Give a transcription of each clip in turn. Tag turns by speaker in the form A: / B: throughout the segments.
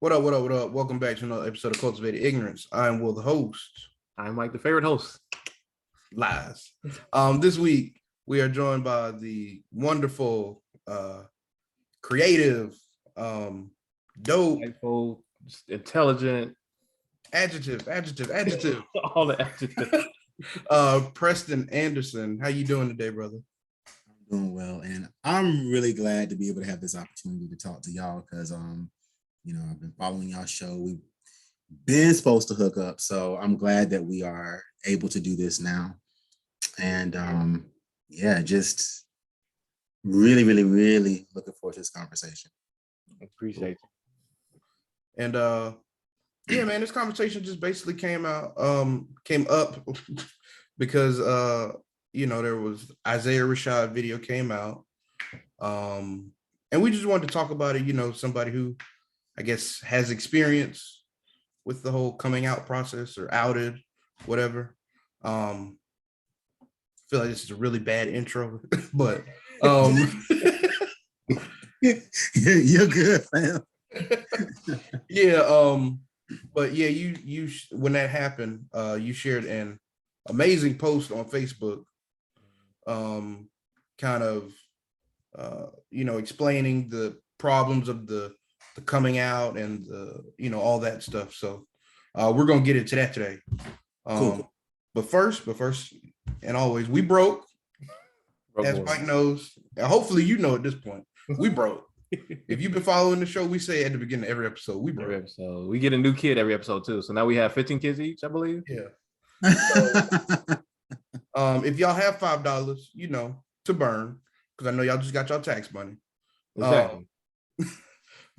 A: What up, what up, what up? Welcome back to another episode of Cultivated Ignorance. I'm Will, the host.
B: I'm Mike, the favorite host.
A: Lies. This week, we are joined by the wonderful, creative, dope,
B: Delightful, intelligent,
A: adjective,
B: all the adjectives.
A: Preston Anderson. How you doing today, brother?
C: I'm doing well, and I'm really glad to be able to have this opportunity to talk to y'all because I've been following y'all show. We've been supposed to hook up, so I'm glad that we are able to do this now. And just really, really, really looking forward to this conversation.
B: Appreciate you.
A: And yeah, man, this conversation just basically came up because there was Isaiah Rashad video came out. And we just wanted to talk about it, somebody who I guess has experience with the whole coming out process or outed, whatever. I feel like this is a really bad intro, but
C: You're good, fam.
A: yeah, but yeah, you when that happened, you shared an amazing post on Facebook, kind of explaining the problems of the coming out and the all that stuff. So we're gonna get into that today.
C: Cool.
A: But first and always, we broke. As Mike knows, and hopefully you know at this point, we broke. If you've been following the show, we say at the beginning of every episode, we broke.
B: Every episode. We get a new kid every episode too. So now we have 15 kids each, I believe.
A: Yeah. So, if y'all have $5, to burn, because I know y'all just got y'all tax money.
B: Exactly.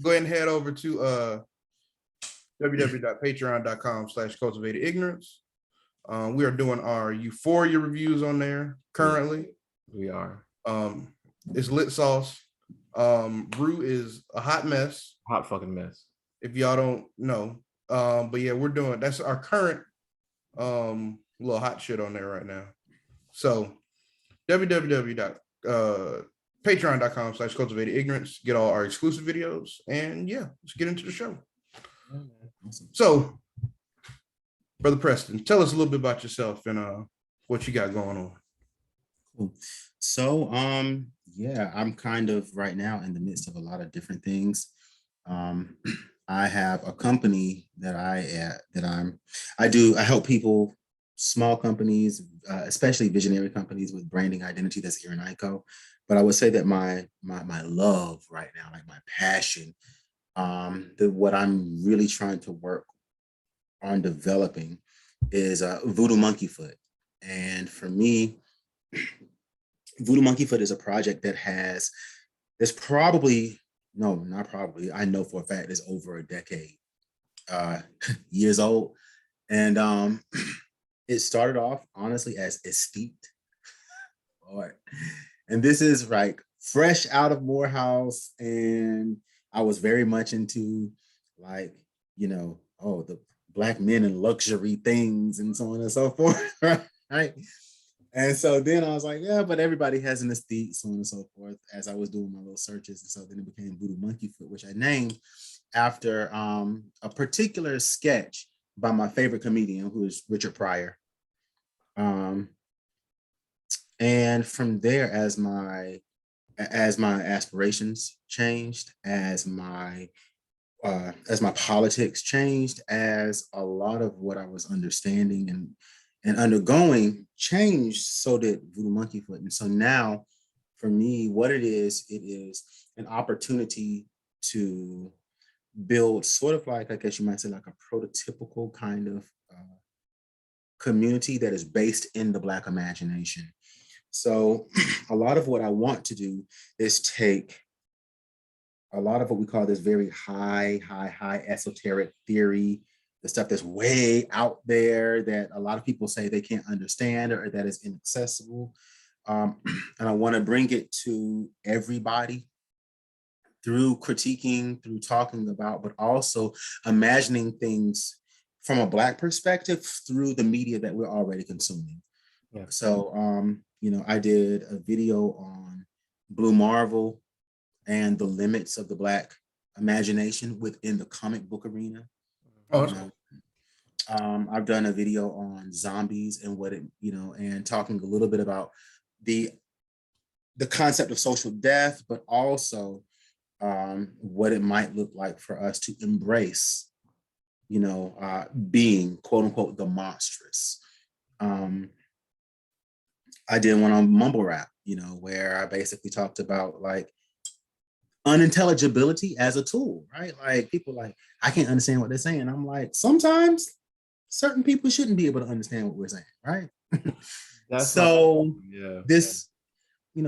A: Go ahead and head over to www.patreon.com/cultivatedignorance. We are doing our Euphoria reviews on there currently.
B: We are.
A: It's lit sauce. Rue is a hot mess.
B: Hot fucking mess.
A: If y'all don't know. But yeah, that's our current little hot shit on there right now. So www.patreon.com/cultivatedignorance. Get all our exclusive videos. And yeah, let's get into the show.
C: Awesome.
A: So, Brother Preston, tell us a little bit about yourself and what you got going on.
C: Cool. So, I'm kind of right now in the midst of a lot of different things. I have a company that I help people, small companies, especially visionary companies with branding identity. That's Erin Ico. But I would say that my love right now, like my passion, what I'm really trying to work on developing is VudooMunkyFut. And for me, VudooMunkyFut is a project that I know for a fact is over a decade, years old. And it started off honestly as Esthete. And this is like fresh out of Morehouse. And I was very much into the Black men and luxury things and so on and so forth. Right. And so then I was like, yeah, but everybody has an aesthete, so on and so forth, as I was doing my little searches. And so then it became VudooMunkyFut, which I named after a particular sketch by my favorite comedian, who is Richard Pryor. And from there, as my aspirations changed, as my politics changed, as a lot of what I was understanding and undergoing changed, so did VudooMunkyFut. And so now, for me, what it is an opportunity to build sort of like, I guess you might say, like a prototypical kind of community that is based in the Black imagination. So a lot of what I want to do is take a lot of what we call this very high esoteric theory, the stuff that's way out there that a lot of people say they can't understand or that is inaccessible. And I want to bring it to everybody through critiquing, through talking about, but also imagining things from a Black perspective through the media that we're already consuming.
B: Yeah.
C: So, I did a video on Blue Marvel and the limits of the Black imagination within the comic book arena.
A: Oh,
C: You know, I've done a video on zombies and what it, and talking a little bit about the concept of social death, but also what it might look like for us to embrace, being quote unquote the monstrous. I did one on mumble rap, where I basically talked about like unintelligibility as a tool, right? Like people like, I can't understand what they're saying. I'm like, sometimes certain people shouldn't be able to understand what we're saying, right? So this,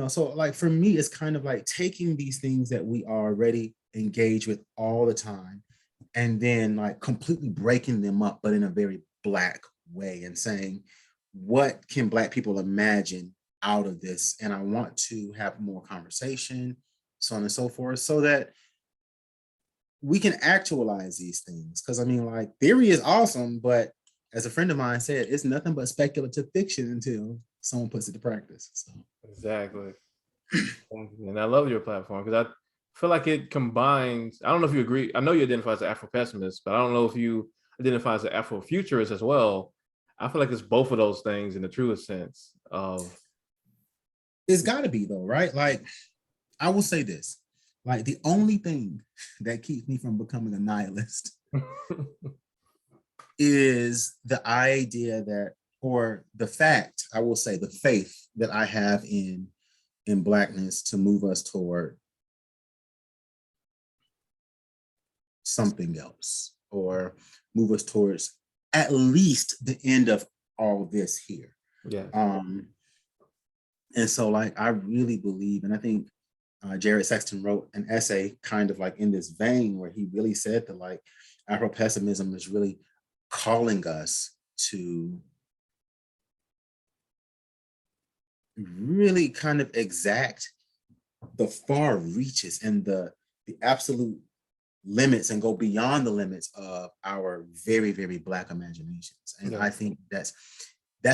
C: so like for me, it's kind of like taking these things that we already engage with all the time and then like completely breaking them up, but in a very Black way, and saying, what can Black people imagine out of this? And I want to have more conversation, so on and so forth, so that we can actualize these things. Because I mean, like, theory is awesome, but as a friend of mine said, it's nothing but speculative fiction until someone puts it to practice. So.
B: Exactly. And I love your platform because I feel like it combines, I don't know if you agree, I know you identify as an Afro-pessimist, but I don't know if you identify as an Afro-futurist as well. I feel like it's both of those things in the truest sense of.
C: It's got to be though, right? Like, I will say this, like the only thing that keeps me from becoming a nihilist is the idea that, or the fact, I will say the faith that I have in Blackness to move us toward something else, or move us towards at least the end of all this here.
B: Yeah.
C: And so like, I really believe, and I think Jared Sexton wrote an essay kind of like in this vein where he really said that like Afro-pessimism is really calling us to really kind of exact the far reaches and the absolute limits and go beyond the limits of our very, very Black imaginations. And I think that's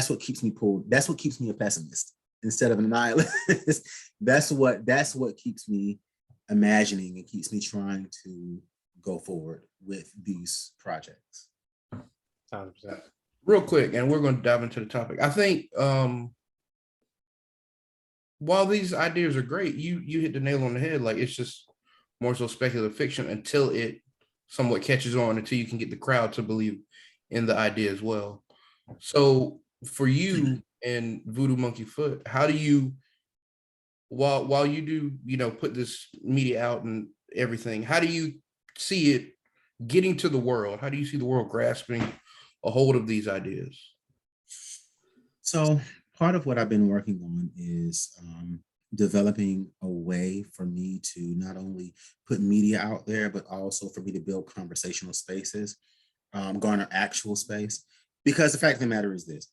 C: what keeps me pulled. That's what keeps me a pessimist instead of a nihilist. that's what keeps me imagining and keeps me trying to go forward with these projects.
B: 100%.
A: Real quick, and we're going to dive into the topic. I think while these ideas are great, you hit the nail on the head. Like, it's just more so speculative fiction until it somewhat catches on, until you can get the crowd to believe in the idea as well. So for you and VudooMunkyFut, how do you, while you do, put this media out and everything, how do you see it getting to the world? How do you see the world grasping a hold of these ideas?
C: So part of what I've been working on is developing a way for me to not only put media out there, but also for me to build conversational spaces, garner actual space. Because the fact of the matter is this.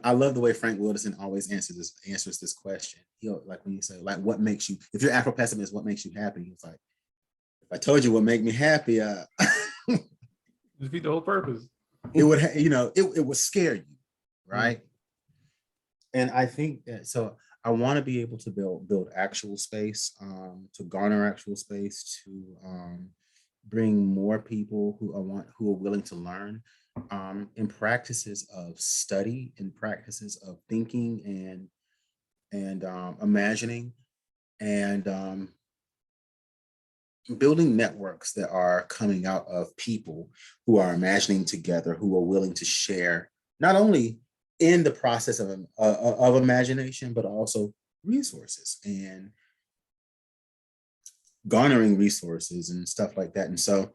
C: I love the way Frank Wilderson always answers this question. He'll, like, when you say, like, what makes you, if you're Afro-pessimist, what makes you happy? It's like, if I told you what make me happy,
B: defeat the whole purpose.
C: It would, it would scare you, right? Mm-hmm. And I think that, so I want to be able to build actual space, to garner actual space, to bring more people who are willing to learn, in practices of study, in practices of thinking and imagining, and building networks that are coming out of people who are imagining together, who are willing to share, not only in the process of imagination, but also resources and garnering resources and stuff like that. And so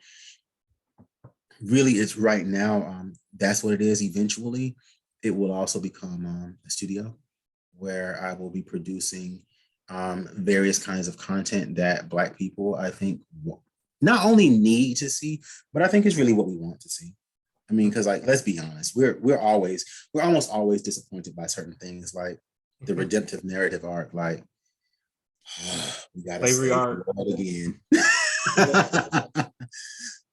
C: really, it's right now, that's what it is. Eventually, it will also become a studio where I will be producing various kinds of content that Black people, I think, not only need to see, but I think is really what we want to see. I mean, because, like, let's be honest, we're almost always disappointed by certain things, like the redemptive narrative arc, like, we gotta
B: slavery
C: save
B: art
C: the world again.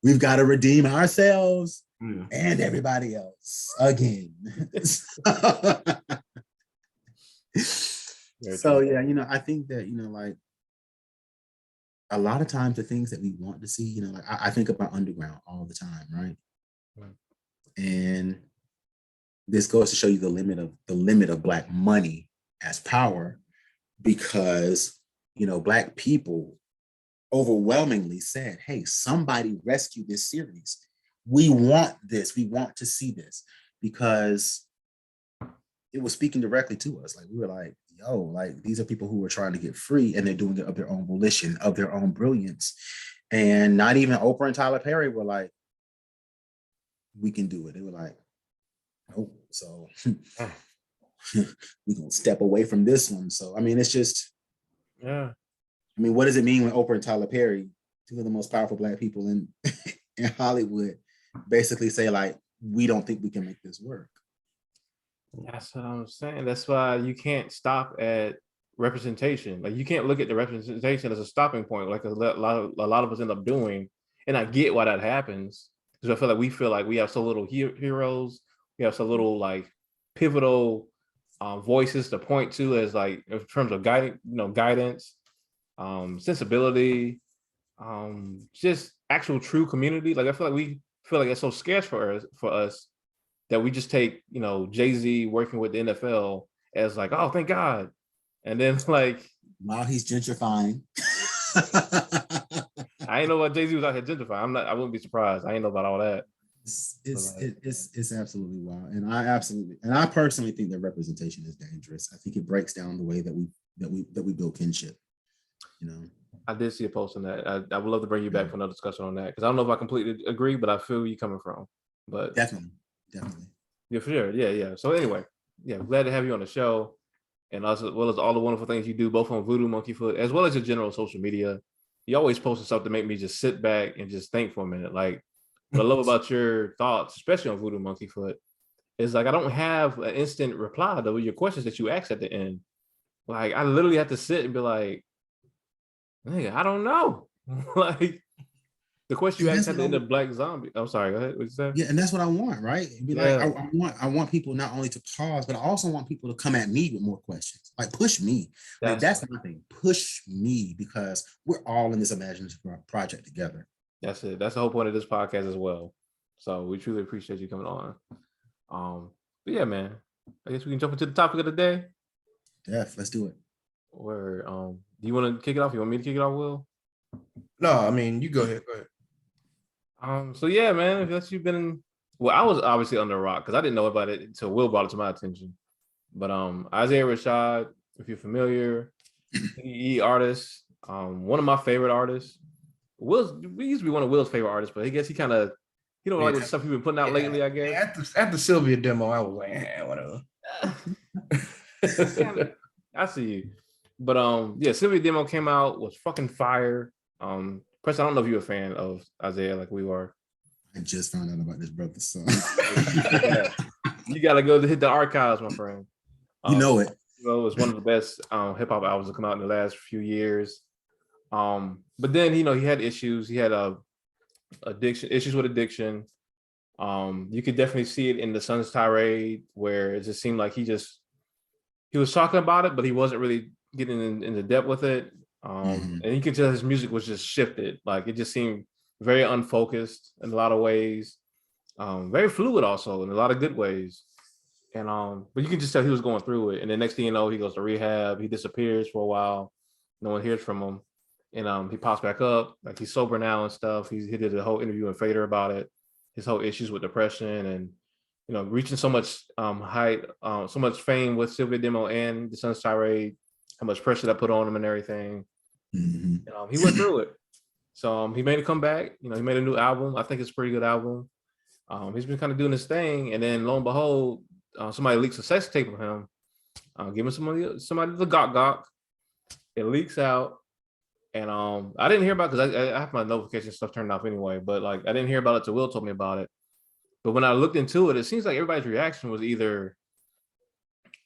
C: We've got to redeem ourselves and everybody else again. So yeah, I think that, like a lot of times the things that we want to see, like I think about underground all the time, right?
B: Right.
C: And this goes to show you the limit of Black money as power, because Black people overwhelmingly said, hey, somebody rescue this series. We want this. We want to see this, because it was speaking directly to us. Like, we were like, yo, like, these are people who are trying to get free, and they're doing it of their own volition, of their own brilliance. And not even Oprah and Tyler Perry were like, we can do it. They were like, nope. So we're going to step away from this one. So, I mean, it's just,
B: Yeah.
C: I mean, what does it mean when Oprah and Tyler Perry, two of the most powerful Black people in Hollywood, basically say, like, we don't think we can make this work?
B: That's what I'm saying. That's why you can't stop at representation. Like, you can't look at the representation as a stopping point, like a lot of us end up doing. And I get why that happens, because we feel like we have so little heroes, we have so little like pivotal voices to point to, as like in terms of guidance, sensibility, just actual true community. Like, I feel like we feel like it's so scarce for us that we just take, Jay-Z working with the NFL as like, oh, thank God. And then like,
C: While he's gentrifying.
B: I ain't know what Jay-Z was out here gentrifying. I wouldn't be surprised. I ain't know about all that.
C: It's absolutely wild. And I personally think that representation is dangerous. I think it breaks down the way that we build kinship.
B: I did see a post on that. I would love to bring you back for another discussion on that, because I don't know if I completely agree, but I feel where you're coming from. But
C: definitely.
B: Yeah, for sure. Yeah. So anyway, yeah, glad to have you on the show, and also, as well as all the wonderful things you do, both on VudooMunkyFut as well as your general social media. You always posting stuff to make me just sit back and just think for a minute. Like, what I love about your thoughts, especially on VudooMunkyFut, is like I don't have an instant reply to your questions that you ask at the end. Like, I literally have to sit and be like, nigga, I don't know. Like, the question you asked at the end of Black Zombie. I'm sorry, go ahead. What you say?
C: Yeah, and that's what I want, right? Be like, I want people not only to pause, but I also want people to come at me with more questions. Like, push me. Like, that's my thing. Push me, because we're all in this imaginative project together.
B: That's it. That's the whole point of this podcast as well. So we truly appreciate you coming on. But yeah, man, I guess we can jump into the topic of the day.
C: Yeah, let's do it.
B: Where do you want to kick it off? You want me to kick it off, Will?
A: No, I mean, you go ahead.
B: So yeah, man, if you've been, well, I was obviously under a rock because I didn't know about it until Will brought it to my attention. But Isaiah Rashad, if you're familiar, he artist, one of my favorite artists. We used to be one of Will's favorite artists, but I guess he don't like the stuff he's been putting out lately, I guess.
A: At the Sylvia demo, I was like, whatever.
B: I see you. But yeah, Sylvia demo came out, was fucking fire. Preston, I don't know if you're a fan of Isaiah like we were.
C: I just found out about this brother, so
B: you gotta go to hit the archives, my friend.
C: You know it.
B: It was one of the best hip hop albums to come out in the last few years. But then he had issues. He had issues with addiction. You could definitely see it in the Sun's Tirade, where it just seemed like he was talking about it, but he wasn't really getting into depth with it. And you could tell his music was just shifted. Like, it just seemed very unfocused in a lot of ways. Very fluid also in a lot of good ways. And but you can just tell he was going through it. And then next thing you know, he goes to rehab. He disappears for a while. No one hears from him. And he pops back up. Like, he's sober now and stuff. He did a whole interview in Fader about it. His whole issues with depression and reaching so much height, so much fame with Sylvia Demo and the Sun's Tirade, how much pressure that put on him and everything. He went through it. So he made a comeback. He made a new album. I think it's a pretty good album. He's been kind of doing his thing, and then lo and behold, somebody leaks a sex tape of him. Giving somebody the gok. It leaks out, and I didn't hear about it because I have my notification stuff turned off anyway. But like, I didn't hear about it till Will told me about it. But when I looked into it, it seems like everybody's reaction was either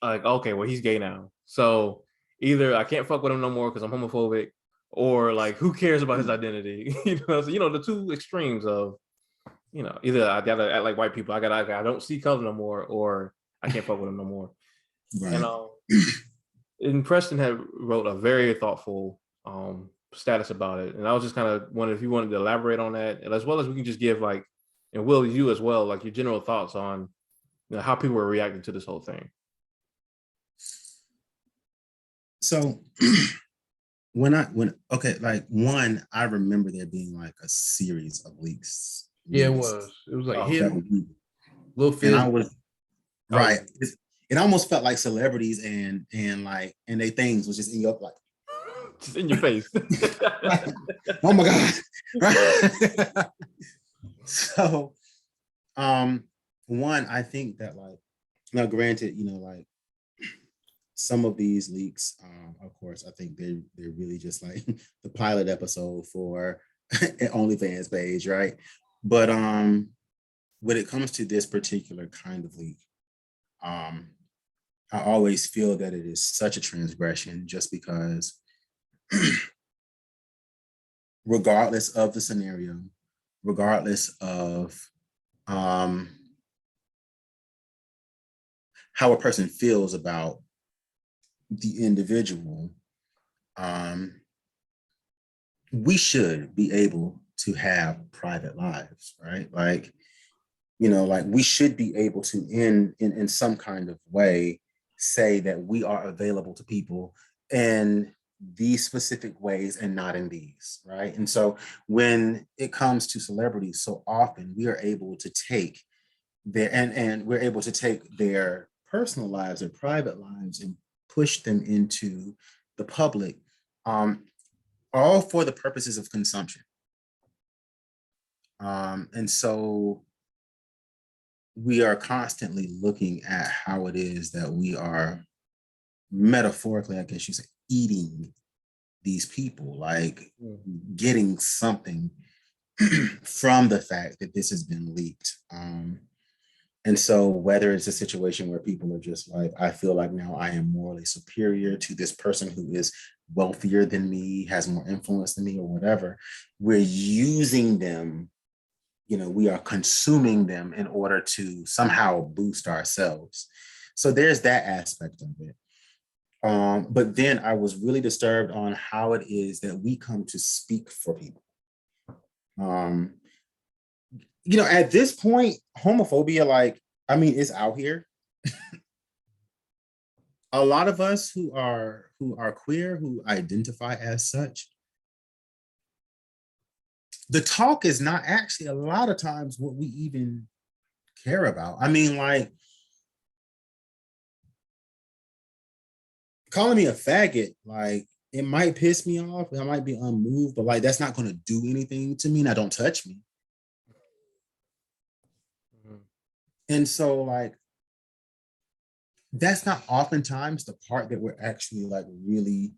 B: like, okay, well, he's gay now, so either I can't fuck with him no more because I'm homophobic, or like, who cares about his identity? So, the two extremes of, either I gotta act like white people, I don't see color no more, or I can't fuck with him no more. Right. And and Preston had wrote a very thoughtful status about it, and I was just kind of wondering if you wanted to elaborate on that, and as well as we can just give like, and Will, you as well, like your general thoughts on how people were reacting to this whole thing.
C: So I remember there being like a series of leaks.
A: Yeah, it was. It was like
B: Oh,
A: hidden. Little
C: And I
A: fizz.
C: was right. It almost felt like celebrities and they things was just in your like
B: just in your face.
C: like, oh my God. Right. So one, I think that like now granted, like some of these leaks, of course, I think they're really just like the pilot episode for an OnlyFans page, right? But when it comes to this particular kind of leak, I always feel that it is such a transgression just because regardless of the scenario, regardless of how a person feels about the individual, we should be able to have private lives, right? Like, like we should be able to in some kind of way say that we are available to people in these specific ways and not in these, right? And so when it comes to celebrities, so often we are able to take and we're able to take their personal lives, their private lives, and push them into the public, all for the purposes of consumption. And so we are constantly looking at how it is that we are metaphorically, I guess you say, eating these people, like getting something from the fact that this has been leaked. And so whether it's a situation where people are just like, I feel like now I am morally superior to this person who is wealthier than me, has more influence than me or whatever, we're using them, we are consuming them in order to somehow boost ourselves. So there's that aspect of it. But then I was really disturbed on how it is that we come to speak for people. At this point, homophobia, it's out here. A lot of us who are queer, who identify as such, the talk is not actually a lot of times what we even care about. Calling me a faggot, it might piss me off. I might be unmoved, but that's not going to do anything to me. Now, don't touch me. Mm-hmm. And so, that's not oftentimes the part that we're actually really,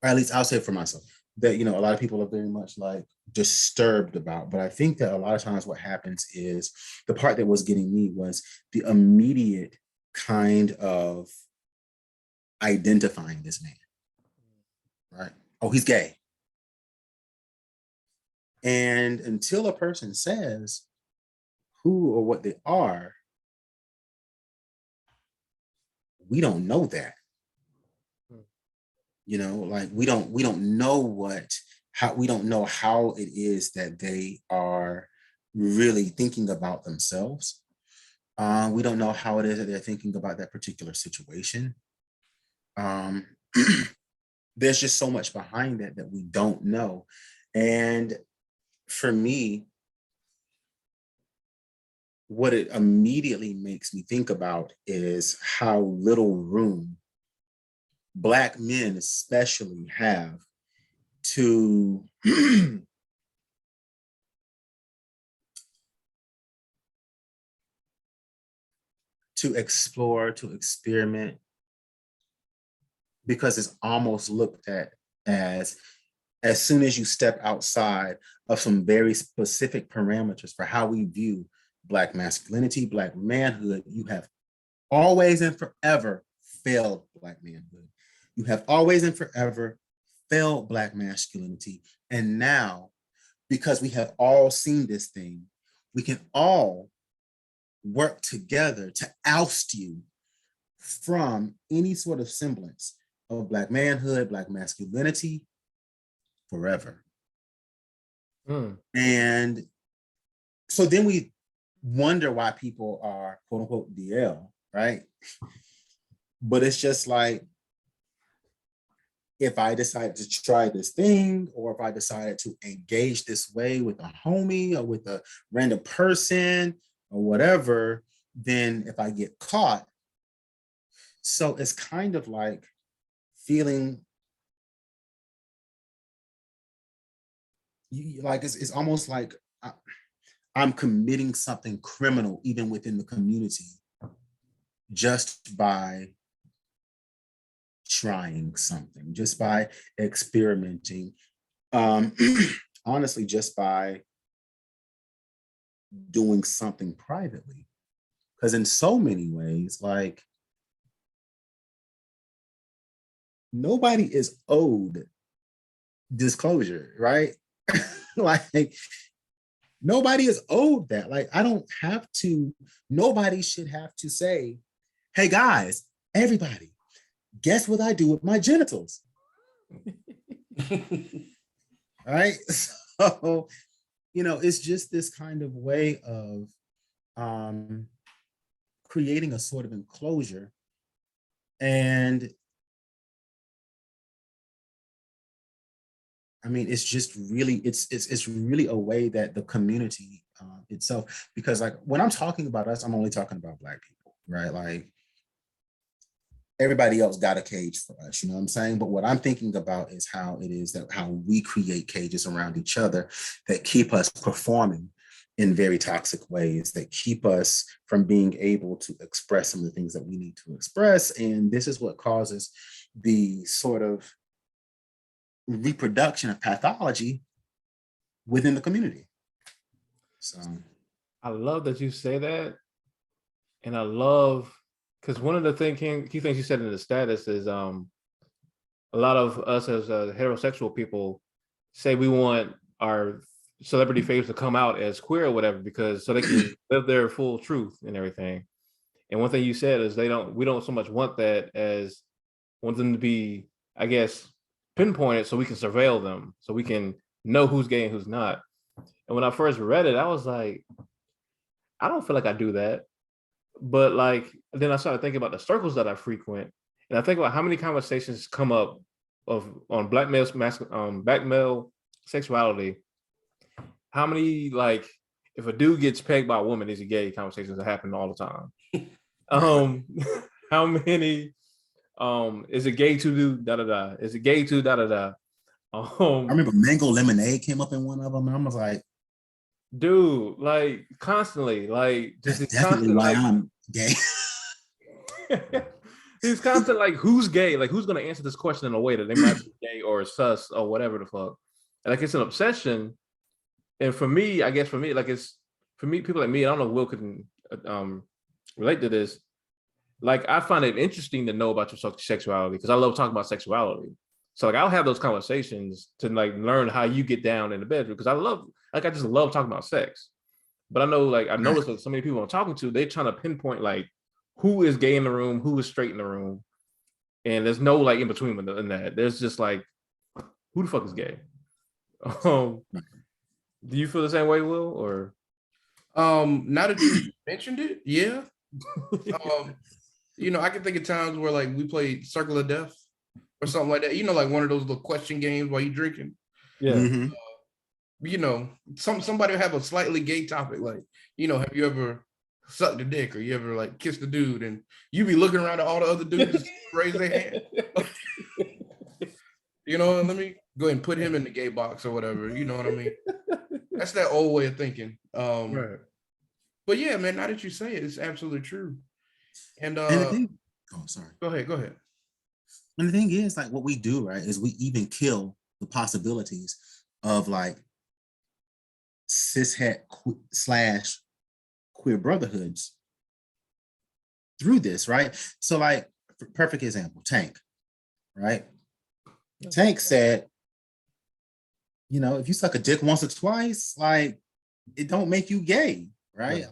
C: or at least I'll say for myself, that, a lot of people are very much disturbed about. But I think that a lot of times what happens is the part that was getting me was the immediate kind of identifying this man, right? Oh, he's gay. And until a person says who or what they are, we don't know that. We don't know we don't know how it is that they are really thinking about themselves. We don't know how it is that they're thinking about that particular situation. There's just so much behind that we don't know. And for me, what it immediately makes me think about is how little room Black men especially have to to explore, to experiment, because it's almost looked at as soon as you step outside of some very specific parameters for how we view Black masculinity, Black manhood, you have always and forever failed Black manhood. You have always and forever failed Black masculinity. And now, because we have all seen this thing, we can all work together to oust you from any sort of semblance of Black manhood, Black masculinity forever. And so then we wonder why people are quote unquote DL, right? But it's just like, if I decided to try this thing, or if I decided to engage this way with a homie or with a random person or whatever, then if I get caught, so it's kind of like feeling like it's almost like I'm committing something criminal even within the community just by trying something, just by experimenting, honestly, just by doing something privately. Because in so many ways, like, nobody is owed disclosure, right? Like, nobody is owed that. Like, I don't have to, nobody should have to say, hey guys, everybody, guess what I do with my genitals? Right? So, you know, it's just this kind of way of creating a sort of enclosure. And I mean, it's just really, it's really a way that the community itself, because like when I'm talking about us, I'm only talking about Black people, right? Like, everybody else got a cage for us, you know what I'm saying? But what I'm thinking about is how it is that how we create cages around each other that keep us performing in very toxic ways, that keep us from being able to express some of the things that we need to express. And this is what causes the sort of reproduction of pathology within the community. So
B: I love that you say that. And I love, because one of the key things you said in the status is a lot of us as heterosexual people say we want our celebrity faves to come out as queer or whatever, because so they can live their full truth and everything. And one thing you said is we don't so much want that as want them to be, I guess, pinpointed so we can surveil them, so we can know who's gay and who's not. And when I first read it, I was like, I don't feel like I do that. But like, then I started thinking about the circles that I frequent, and I think about how many conversations come up on black male sexuality. How many, like, if a dude gets pegged by a woman, is he gay? Conversations that happen all the time. How many? Is it gay to do da da da? Is it gay to da da da?
C: I remember Mango Lemonade came up in one of them, and I was like,
B: dude, like constantly, like just
C: that's definitely why I'm gay.
B: He's constant, like, who's gay? Like, who's gonna answer this question in a way that they might be gay or sus or whatever the fuck? And like, it's an obsession. And for me, I guess like, it's for me, people like me, I don't know if Will can relate to this. Like, I find it interesting to know about your sexuality because I love talking about sexuality. So like, I'll have those conversations to like learn how you get down in the bedroom, because I just love talking about sex. But I know, like, I noticed that so many people I'm talking to, they're trying to pinpoint like who is gay in the room, who is straight in the room, and there's no like in between in that. There's just like, who the fuck is gay? Do you feel the same way, Will? Or
A: now that you mentioned it, yeah. You know, I can think of times where like we played Circle of Death or something like that. You know, like one of those little question games while you're drinking.
B: Yeah.
C: Mm-hmm.
A: You know, somebody will have a slightly gay topic, like, you know, have you ever sucked a dick, or you ever like kissed a dude, and you be looking around at all the other dudes raise their hand. You know, let me go ahead and put him in the gay box or whatever. You know what I mean? That's that old way of thinking.
B: Right.
A: But yeah, man, now that you say it, it's absolutely true. And
C: the thing, sorry.
A: Go ahead.
C: And the thing is, like, what we do, right, is we even kill the possibilities of like cishet / queer brotherhoods through this, right? So like, perfect example, Tank, right? Tank said, you know, if you suck a dick once or twice, like, it don't make you gay, right?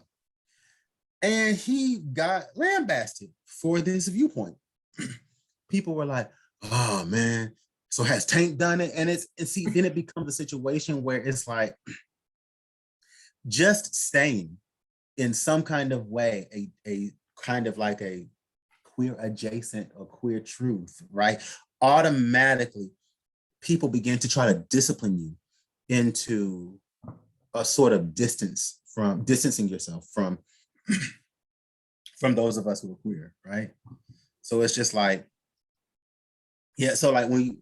C: And he got lambasted for this viewpoint. People were like, oh man, so has Tank done it? And see, then it becomes a situation where it's like just saying in some kind of way, a kind of like a queer adjacent or queer truth, right? Automatically, people begin to try to discipline you into a sort of distancing yourself from those of us who are queer, right? So it's just like, yeah. So like when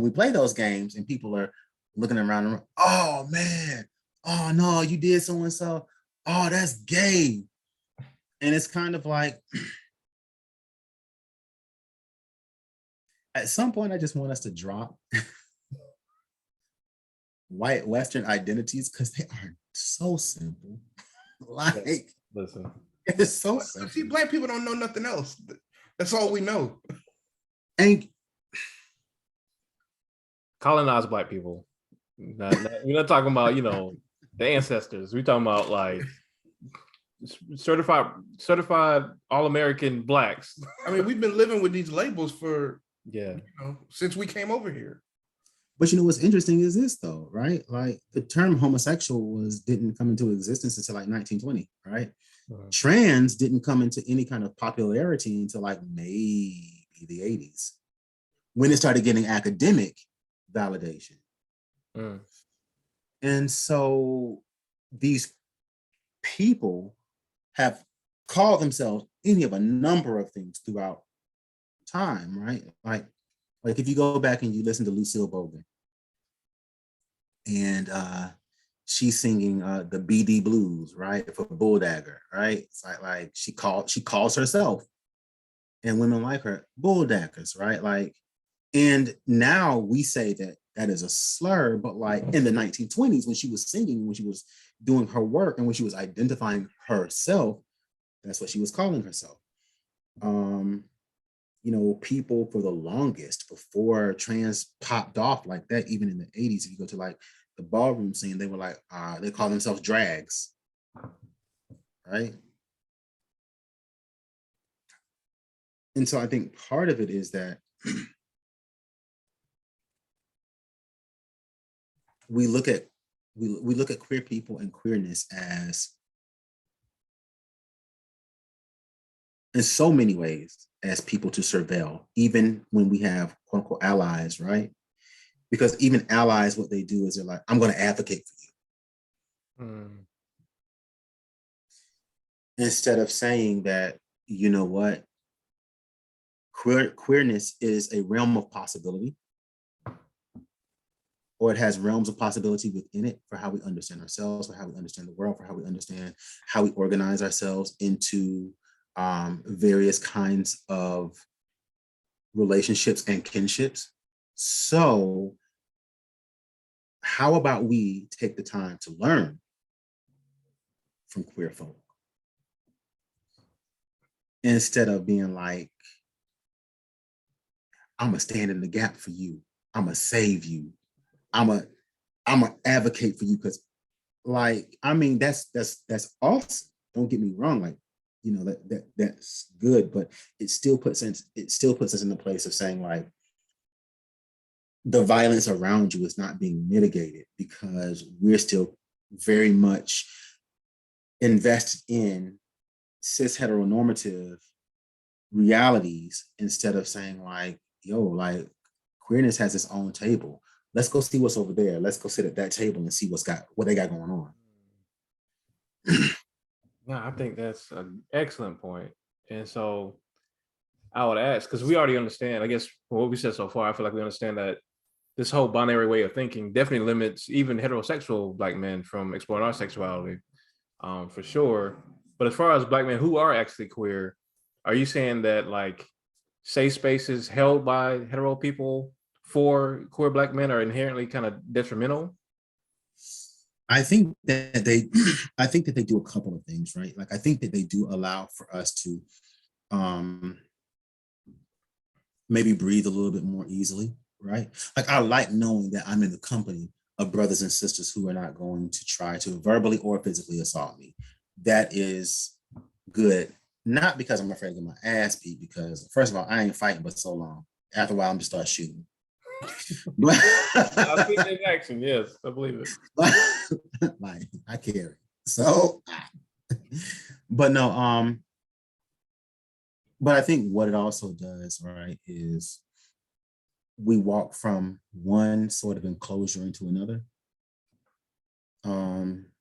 C: we play those games and people are looking around and, oh man, oh no, you did so and so, oh that's gay, and it's kind of like, at some point, I just want us to drop white Western identities because they are so simple. Like,
B: Listen,
C: it's so
A: See,
C: simple.
A: black people don't know nothing else. That's all we know.
C: And
B: colonize black people. We're not talking about, the ancestors. We're talking about like certified all-American blacks.
A: I mean, we've been living with these labels for
B: Yeah.
A: Since we came over here.
C: but what's interesting is this though, right? Like the term homosexual didn't come into existence until like 1920, right? Trans didn't come into any kind of popularity until like maybe the 80s, when it started getting academic validation. And so these people have called themselves any of a number of things throughout time, right? Like if you go back and you listen to Lucille Bogan, and she's singing the BD blues, right, for Bulldagger, right? It's like she calls herself, and women like her, Bulldaggers, right? Like, and now we say that is a slur, but like in the 1920s, when she was singing, when she was doing her work, and when she was identifying herself, that's what she was calling herself. People for the longest, before trans popped off like that, even in the 80s, if you go to like the ballroom scene, they were like, they call themselves drags, right? And so I think part of it is that we look at queer people and queerness as, in so many ways, as people to surveil, even when we have quote unquote allies, right? Because even allies, what they do is they're like, I'm going to advocate for you. Instead of saying that, you know what, queerness is a realm of possibility, or it has realms of possibility within it for how we understand ourselves, for how we understand the world, for how we understand how we organize ourselves into various kinds of relationships and kinships. So how about we take the time to learn from queer folk, instead of being like, I'm gonna stand in the gap for you, I'm gonna save you, I'm gonna advocate for you, because like, I mean, that's awesome. Don't get me wrong, like, that's good, but it still puts us in the place of saying like, the violence around you is not being mitigated because we're still very much invested in cis heteronormative realities, instead of saying like, yo, like, queerness has its own table. Let's go see what's over there. Let's go sit at that table and see what they got going on.
B: No, I think that's an excellent point. And so I would ask, because we already understand, I guess from what we said so far, I feel like we understand that this whole binary way of thinking definitely limits even heterosexual Black men from exploring our sexuality, for sure. But as far as Black men who are actually queer, are you saying that like safe spaces held by hetero people for queer Black men are inherently kind of detrimental?
C: I think that they do a couple of things, right? Like, I think that they do allow for us to maybe breathe a little bit more easily, right? Like, I like knowing that I'm in the company of brothers and sisters who are not going to try to verbally or physically assault me. That is good. Not because I'm afraid to get my ass beat, because first of all, I ain't fighting but so long. After a while, I'm just start shooting. But
B: I've seen it in action. Yes, I believe it.
C: like I carry. So, but no, but I think what it also does, right, is we walk from one sort of enclosure into another.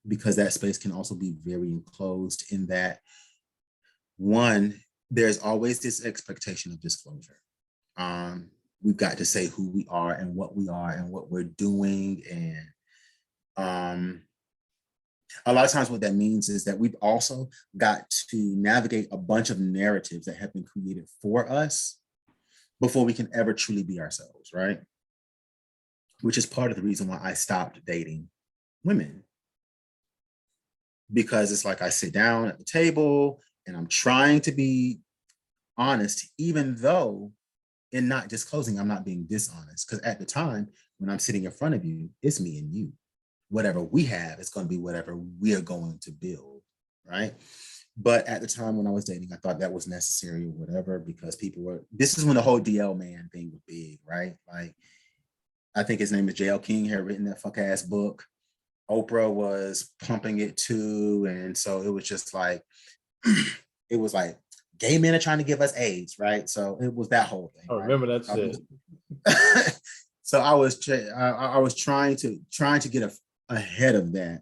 C: Because that space can also be very enclosed in that one, there's always this expectation of disclosure. We've got to say who we are and what we're doing. And a lot of times what that means is that we've also got to navigate a bunch of narratives that have been created for us before we can ever truly be ourselves, right? Which is part of the reason why I stopped dating women. Because it's like I sit down at the table and I'm trying to be honest, even though in not disclosing, I'm not being dishonest. Because at the time, when I'm sitting in front of you, it's me and you. Whatever we have, it's going to be whatever we're going to build, right? But at the time when I was dating, I thought that was necessary or whatever, because people were, this is when the whole DL man thing was big, right? Like, I think his name is JL King, had written that fuck ass book. Oprah was pumping it too. And so it was just like, it was like, gay men are trying to give us AIDS, right? So it was that whole thing.
B: I remember that shit.
C: So I was trying to get ahead of that.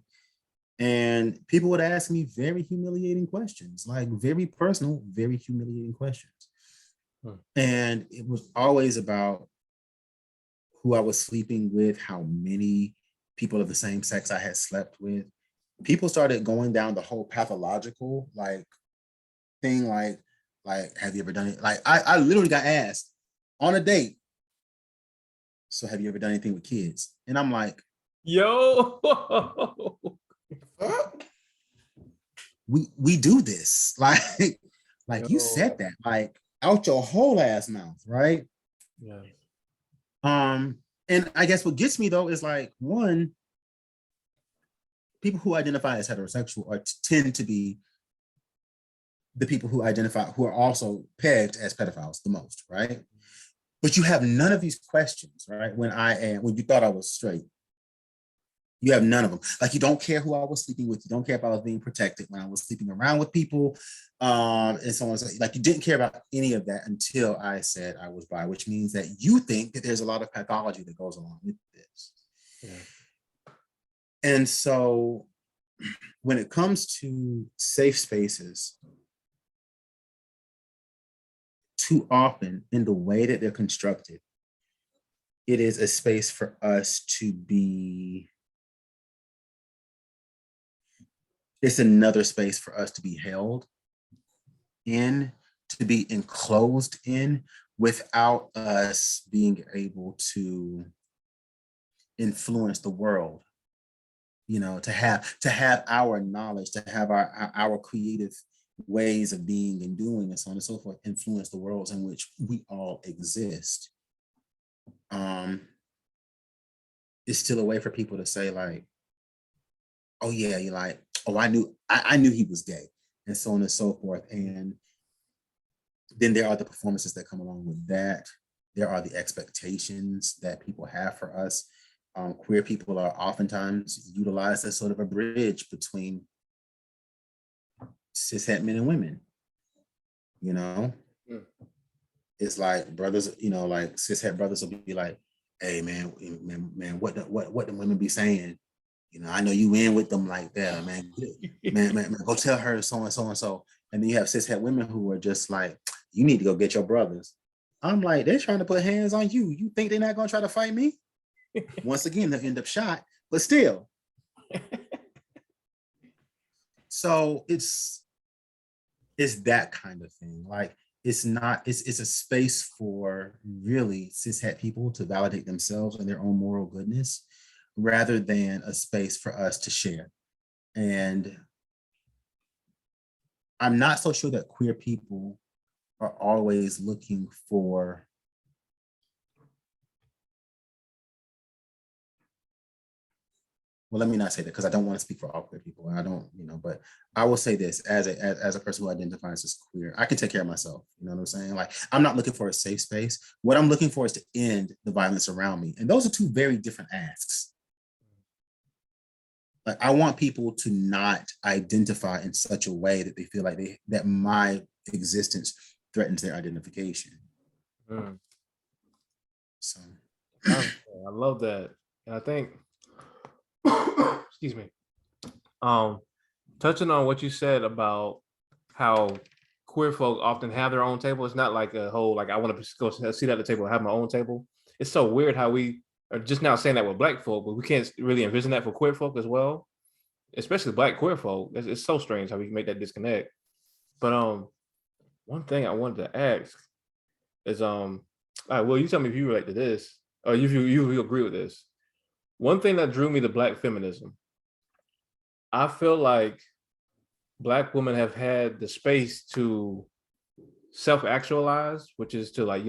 C: And people would ask me very humiliating questions, like very personal, very humiliating questions. And it was always about who I was sleeping with, how many people of the same sex I had slept with. People started going down the whole pathological like thing, like have you ever done it? Like I literally got asked on a date, so have you ever done anything with kids? And I'm like,
B: yo,
C: we do this. Like
B: yo.
C: You said that, like out your whole ass mouth, right?
B: Yeah.
C: And I guess what gets me though is like, one, people who identify as heterosexual or tend to be the people who are also pegged as pedophiles the most, right? But you have none of these questions, right? When you thought I was straight, you have none of them. Like, you don't care who I was sleeping with. You don't care if I was being protected when I was sleeping around with people, and so on. Like, you didn't care about any of that until I said I was bi, which means that you think that there's a lot of pathology that goes along with this. Yeah. And so when it comes to safe spaces, too often in the way that they're constructed, it is a space for us to be, it's another space for us to be held in, to be enclosed in, without us being able to influence the world, you know, to have our knowledge, to have our creative ways of being and doing and so on and so forth influence the worlds in which we all exist. It's still a way for people to say like, oh yeah, you're like, oh, I knew he was gay, and so on and so forth. And then there are the performances that come along with that. There are the expectations that people have for us. Queer people are oftentimes utilized as sort of a bridge between cishet men and women. You know, it's like brothers, you know, like cishet brothers will be like, hey man, what the women be saying? You know, I know you in with them like that, man. man, go tell her so and so and so. And then you have cishet women who are just like, you need to go get your brothers. I'm like, they're trying to put hands on you. You think they're not gonna try to fight me? Once again, they'll end up shot, but still. So it's that kind of thing. Like, it's a space for really cishet people to validate themselves and their own moral goodness, rather than a space for us to share. And I'm not so sure that queer people are always looking for well, let me not say that because I don't want to speak for all queer people. I don't, but I will say this as a person who identifies as queer, I can take care of myself. You know what I'm saying? Like, I'm not looking for a safe space. What I'm looking for is to end the violence around me. And those are two very different asks. Like, I want people to not identify in such a way that they feel like that my existence threatens their identification. So
B: I love that. And I think, excuse me, touching on what you said about how queer folk often have their own table. It's not like a whole, like, I want to go sit at the table and have my own table. It's so weird how we are just now saying that with Black folk, but we can't really envision that for queer folk as well, especially Black queer folk. It's so strange how we can make that disconnect. But one thing I wanted to ask is, all right, well, you tell me if you relate to this, or you agree with this. One thing that drew me to Black feminism, I feel like Black women have had the space to self-actualize, which is to, like,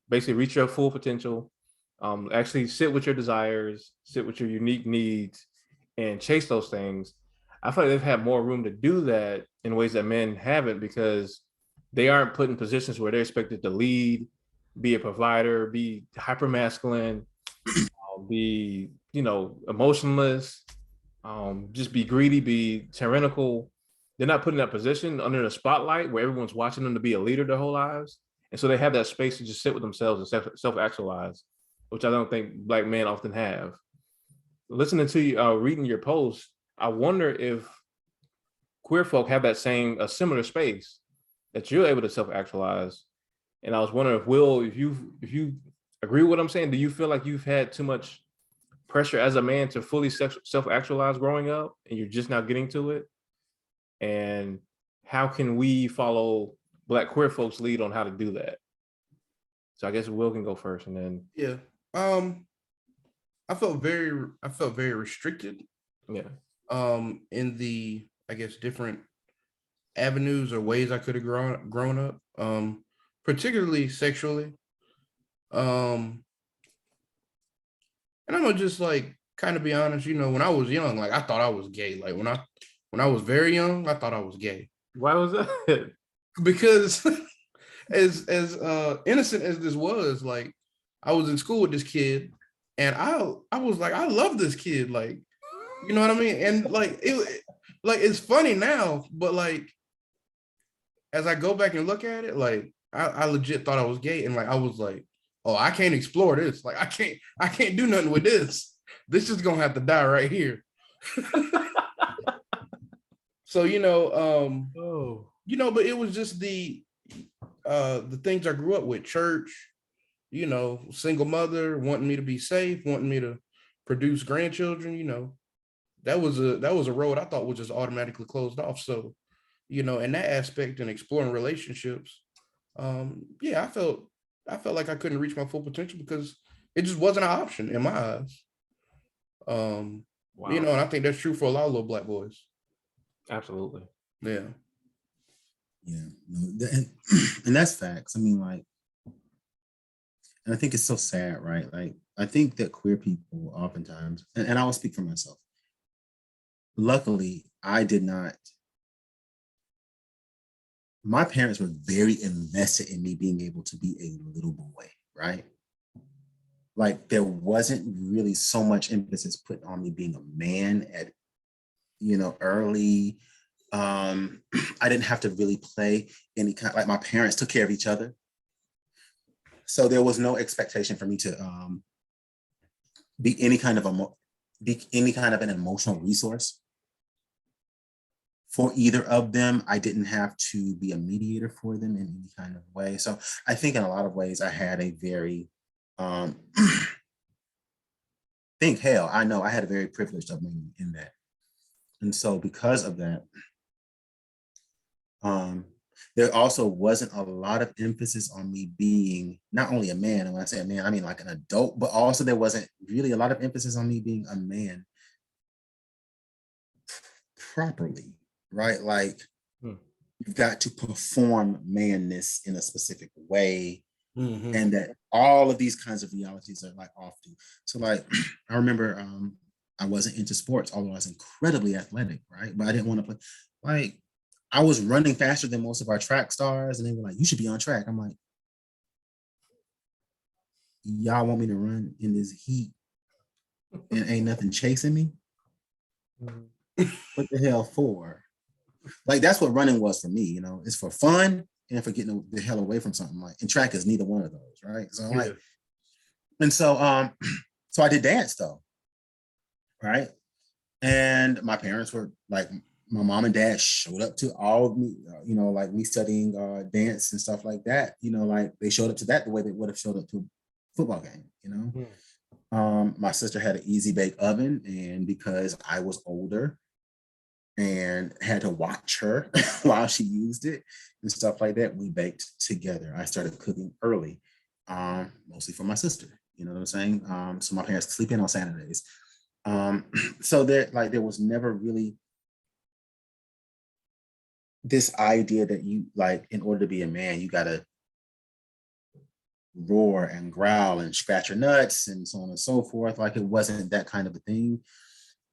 B: basically reach your full potential, actually sit with your desires, sit with your unique needs, and chase those things. I feel like they've had more room to do that in ways that men haven't, because they aren't put in positions where they're expected to lead, be a provider, be hyper masculine, be, emotionless, just be greedy, be tyrannical. They're not put in that position under the spotlight where everyone's watching them to be a leader their whole lives. And so they have that space to just sit with themselves and self-actualize, which I don't think Black men often have. Listening to you, reading your post, I wonder if queer folk have a similar space that you're able to self-actualize. And I was wondering if if you agree with what I'm saying, do you feel like you've had too much pressure as a man to fully self-actualize growing up and you're just now getting to it? And how can we follow Black queer folks' lead on how to do that? So I guess Will can go first, and then
A: I felt very restricted.
B: Yeah.
A: In the, I guess, different avenues or ways I could have grown up, particularly sexually. And I'm gonna just, like, kind of be honest, when I was young, like, I thought I was gay. Like, when I was very young, I thought I was gay.
B: Why was that?
A: Because as innocent as this was, like, I was in school with this kid, and I was like, I love this kid, like, you know what I mean? And like it's funny now, but like as I go back and look at it, like I legit thought I was gay, and like I was like, oh, I can't explore this. Like I can't do nothing with this. This is gonna have to die right here. So but it was just the things I grew up with, church, single mother, wanting me to be safe, wanting me to produce grandchildren, that was a road I thought was just automatically closed off. So, in that aspect and exploring relationships, I felt like I couldn't reach my full potential because it just wasn't an option in my eyes.
B: Wow.
A: And I think that's true for a lot of little Black boys.
B: Absolutely.
A: Yeah.
C: Yeah. And that's facts. I mean, like, and I think it's so sad, right? Like, I think that queer people oftentimes, and I will speak for myself. Luckily, I did not. My parents were very invested in me being able to be a little boy, right? Like, there wasn't really so much emphasis put on me being a man at, early. I didn't have to really play any kind, like my parents took care of each other. So there was no expectation for me to be any kind of an emotional resource for either of them. I didn't have to be a mediator for them in any kind of way. So I think in a lot of ways I had a very, I know I had a very privileged upbringing in that. And so because of that, there also wasn't a lot of emphasis on me being not only a man, and when I say a man, I mean like an adult, but also there wasn't really a lot of emphasis on me being a man properly, right? Like, you've got to perform manness in a specific way, and that all of these kinds of realities are like off to. So like, I remember I wasn't into sports, although I was incredibly athletic, right? But I didn't want to play. Like, I was running faster than most of our track stars, and they were like, "You should be on track." I'm like, "Y'all want me to run in this heat and ain't nothing chasing me? What the hell for?" Like, that's what running was for me. You know, it's for fun and for getting the hell away from something. Like, and track is neither one of those, right? So I'm like, and so so I did dance though, right? And my parents were like, my mom and dad showed up to all of me, you know, like me studying dance and stuff like that. You know, like they showed up to that the way they would have showed up to a football game, you know. My sister had an easy bake oven, and because I was older and had to watch her while she used it and stuff like that, we baked together. I started cooking early, mostly for my sister. You know what I'm saying? So my parents sleep in on Saturdays. So there was never really this idea that you, like, in order to be a man, you gotta roar and growl and scratch your nuts and so on and so forth. Like, it wasn't that kind of a thing.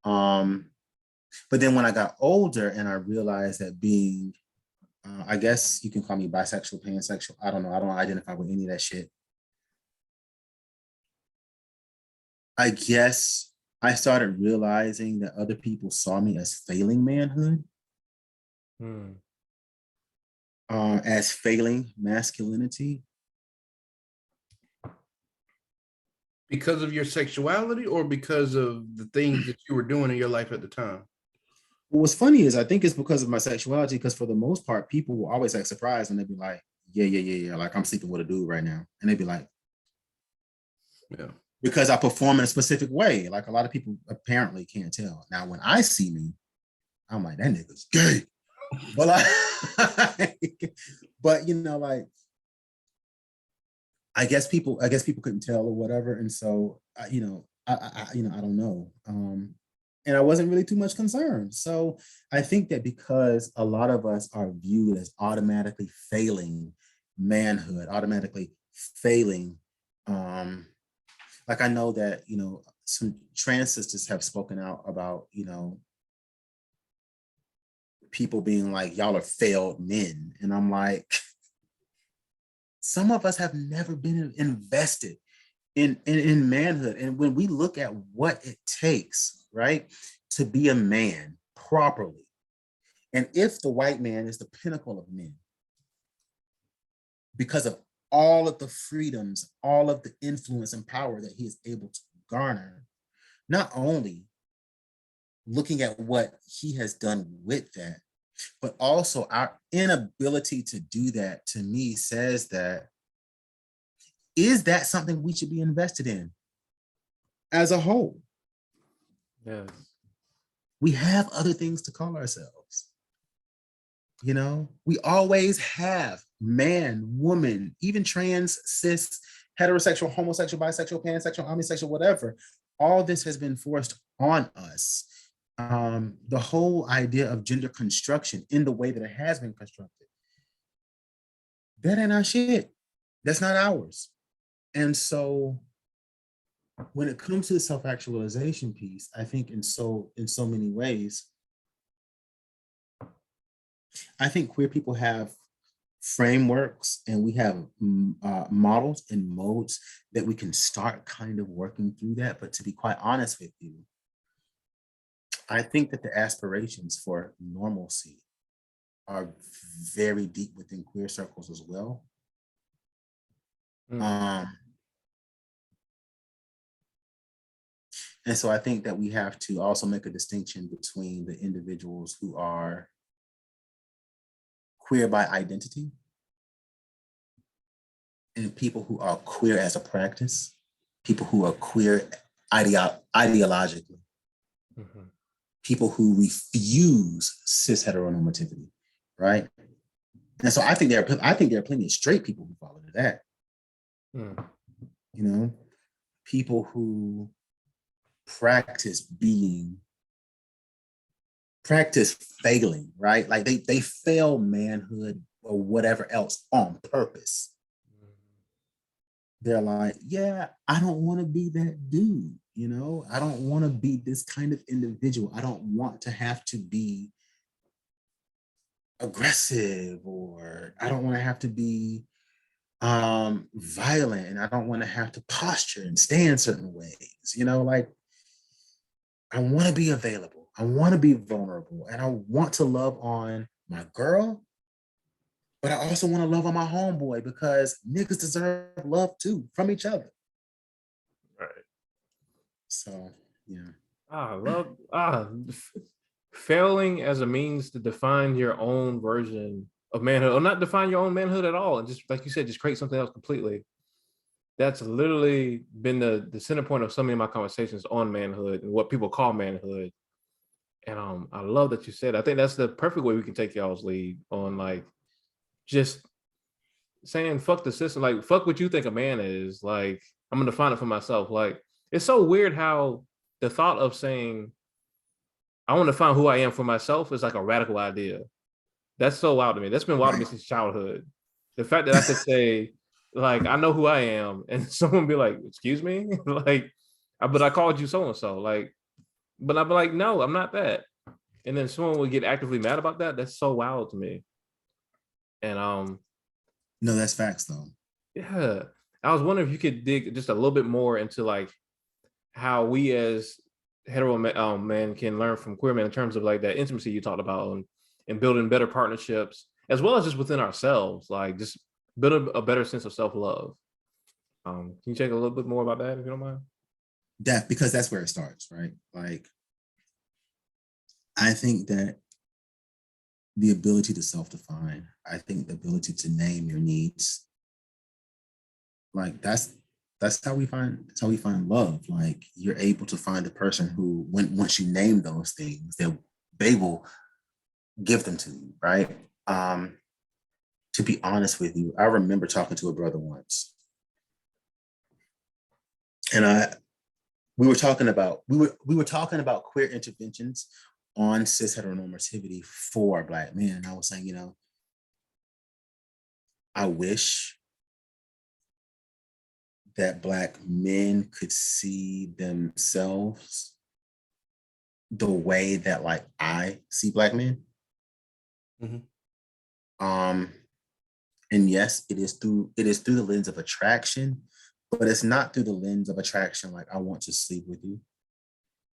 C: But then when I got older and I realized that being, I guess you can call me bisexual, pansexual. I don't know. I don't identify with any of that shit. I guess I started realizing that other people saw me as failing manhood, as failing masculinity.
A: Because of your sexuality or because of the things that you were doing in your life at the time?
C: What's funny is I think it's because of my sexuality, because for the most part, people will always act surprised when they'd be like, yeah. Like, I'm sleeping with a dude right now. And they'd be like,
A: yeah.
C: Because I perform in a specific way. Like, a lot of people apparently can't tell. Now, when I see me, I'm like, that nigga's gay. But like, but you know, like, I guess people couldn't tell or whatever. And so, I don't know. And I wasn't really too much concerned. So I think that because a lot of us are viewed as automatically failing manhood, automatically failing, like, I know that, you know, some trans sisters have spoken out about, you know, people being like, y'all are failed men. And I'm like, some of us have never been invested in manhood. And when we look at what it takes, right, to be a man properly, and if the white man is the pinnacle of men, because of all of the freedoms, all of the influence and power that he is able to garner, not only looking at what he has done with that, but also our inability to do that, to me, says that, is that something we should be invested in as a whole?
B: Yes.
C: We have other things to call ourselves. You know, we always have man, woman, even trans, cis, heterosexual, homosexual, bisexual, pansexual, omnisexual, whatever. All this has been forced on us. The whole idea of gender construction in the way that it has been constructed, that ain't our shit. That's not ours. And so when it comes to the self-actualization piece, I think in so many ways, I think queer people have frameworks and we have models and modes that we can start kind of working through that. But to be quite honest with you, I think that the aspirations for normalcy are very deep within queer circles as well. And so I think that we have to also make a distinction between the individuals who are queer by identity and people who are queer as a practice, people who are queer ideologically, people who refuse cis heteronormativity, right? And so I think there are plenty of straight people who fall into that. You know, people who practice failing, right? Like they fail manhood or whatever else on purpose. They're like, yeah, I don't want to be that dude, You know, I don't want to be this kind of individual. I don't want to have to be aggressive, or I don't want to have to be violent, and I don't want to have to posture and stand certain ways. You know, like I want to be available. I want to be vulnerable, and I want to love on my girl, but I also want to love on my homeboy, because niggas deserve love too from each other.
B: Right.
C: So yeah.
B: I love failing as a means to define your own version of manhood, or not define your own manhood at all, and just like you said, just create something else completely. That's literally been the center point of so many of my conversations on manhood and what people call manhood. And I love that you said. I think that's the perfect way we can take y'all's lead on, like, just saying fuck the system, like fuck what you think a man is. Like, I'm gonna define it for myself. Like, it's so weird how the thought of saying I want to find who I am for myself is like a radical idea. That's so wild to me. That's been wild to me since childhood. The fact that I could say, like, I know who I am, and someone be like, excuse me? Like, but I called you so-and-so. Like, but I'd be like, no, I'm not that. And then someone would get actively mad about that. That's so wild to me. And
C: No, that's facts though.
B: yeah. I was wondering if you could dig just a little bit more into like how we as hetero men can learn from queer men in terms of like that intimacy you talked about, and building better partnerships, as well as just within ourselves, like just build a better sense of self-love. Can you check a little bit more about that if you don't mind?
C: Because that's where it starts, right? Like, I think that the ability to self-define, I think the ability to name your needs, like that's how we find love. Like, you're able to find a person who, once you name those things, they will give them to you, right? To be honest with you, I remember talking to a brother once, and we were talking about queer interventions on cis heteronormativity for Black men. And I was saying, you know, I wish that Black men could see themselves the way that, like, I see Black men. Mm-hmm. And yes, it is through the lens of attraction, but it's not through the lens of attraction like I want to sleep with you.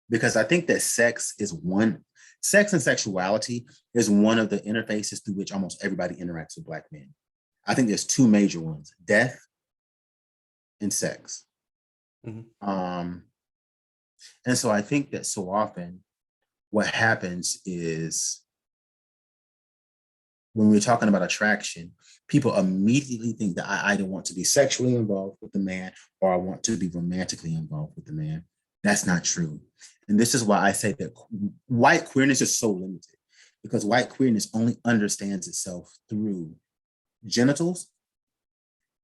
C: Because I think that sex and sexuality is one of the interfaces through which almost everybody interacts with Black men. I think there's two major ones: death and sex. Mm-hmm. And so I think that so often what happens is, when we're talking about attraction, people immediately think that I either want to be sexually involved with the man or I want to be romantically involved with the man. That's not true. And this is why I say that white queerness is so limited, because white queerness only understands itself through genitals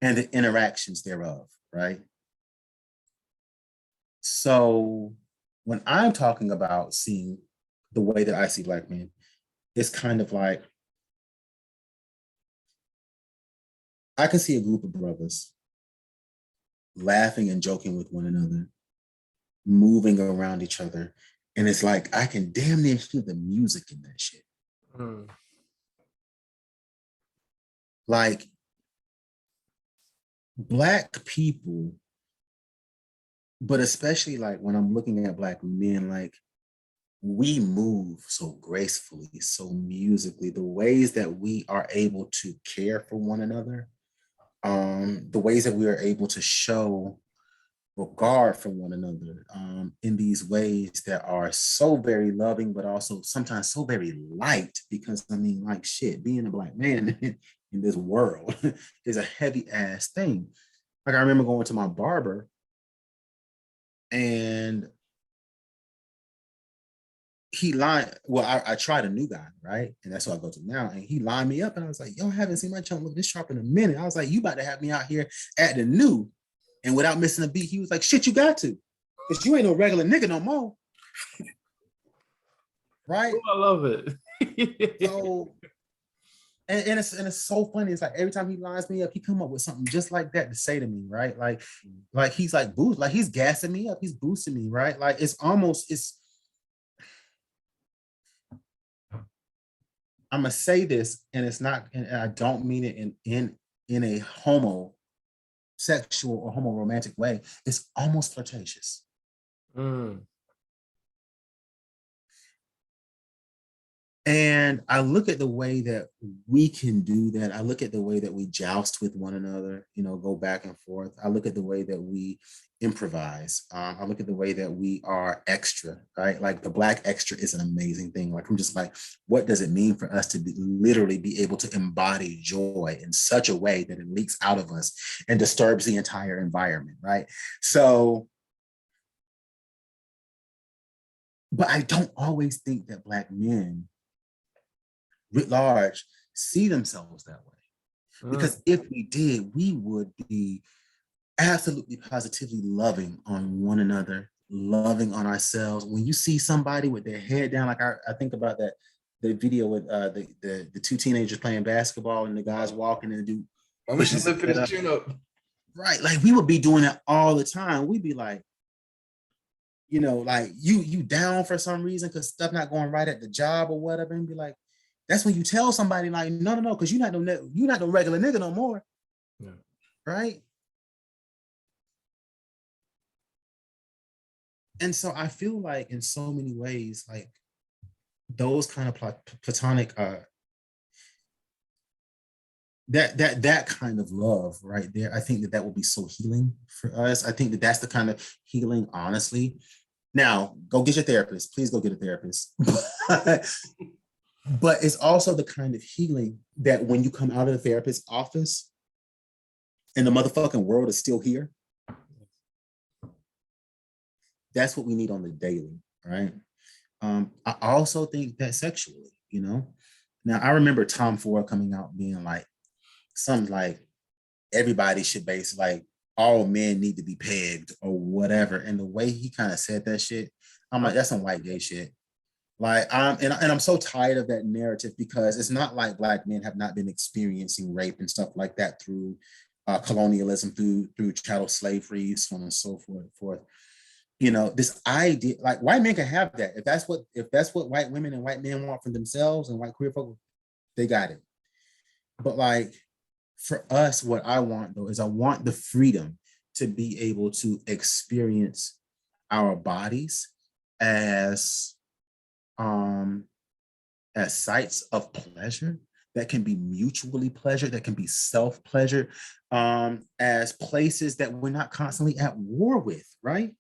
C: and the interactions thereof, right? So when I'm talking about seeing the way that I see Black men, it's kind of like, I can see a group of brothers laughing and joking with one another, moving around each other. And it's like, I can damn near hear the music in that shit. Mm. Like, Black people, but especially like when I'm looking at Black men, like, we move so gracefully, so musically, the ways that we are able to care for one another, the ways that we are able to show regard for one another, in these ways that are so very loving, but also sometimes so very light. Because I mean, like, shit, being a Black man in this world is a heavy ass thing. Like, I remember going to my barber, and he lined, well, I tried a new guy, right? And that's what I go to now. And he lined me up, and I was like, yo, I haven't seen my chunk look this sharp in a minute. I was like, you about to have me out here at the new. And without missing a beat, he was like, shit, you got to. Because you ain't no regular nigga no more. Right?
B: Oh, I love it.
C: So and it's so funny. It's like every time he lines me up, he come up with something just like that to say to me, right? Like he's like boost, like he's gassing me up, he's boosting me, right? Like it's almost it's. I'm gonna say this, and it's not, and I don't mean it in a homosexual or homo romantic way. It's almost flirtatious.
B: Mm.
C: And I look at the way that we can do that. I look at the way that we joust with one another, go back and forth. I look at the way that we improvise. I look at the way that we are extra, right? Like the Black extra is an amazing thing. Like I'm just like, what does it mean for us to literally be able to embody joy in such a way that it leaks out of us and disturbs the entire environment, right? So, but I don't always think that Black men writ large see themselves that way. Because if we did, we would be absolutely positively loving on one another, loving on ourselves. When you see somebody with their head down, like I think about the video with the two teenagers playing basketball and the guys walking and the dude
A: pushes lifting his chin up.
C: Right. Like we would be doing that all the time. We'd be like, like you down for some reason because stuff not going right at the job or whatever, and be like, that's when you tell somebody like, no, because you're not no regular nigga no more.
B: Yeah.
C: Right. And so I feel like in so many ways, like those kind of platonic, that kind of love right there, I think that will be so healing for us. I think that's the kind of healing, honestly. Now, go get your therapist. Please go get a therapist. But it's also the kind of healing that when you come out of the therapist's office and the motherfucking world is still here, that's what we need on the daily, right? I also think that sexually, Now, I remember Tom Ford coming out being like, something like, everybody should like, all men need to be pegged or whatever. And the way he kind of said that shit, I'm like, that's some white gay shit. Like, and I'm so tired of that narrative because it's not like Black men have not been experiencing rape and stuff like that through colonialism, through chattel slavery, so on and so forth. This idea, like white men can have that. If that's what white women and white men want for themselves and white queer folk, they got it. But like for us, what I want though is I want the freedom to be able to experience our bodies as sites of pleasure that can be mutually pleasure, that can be self-pleasure, as places that we're not constantly at war with, right?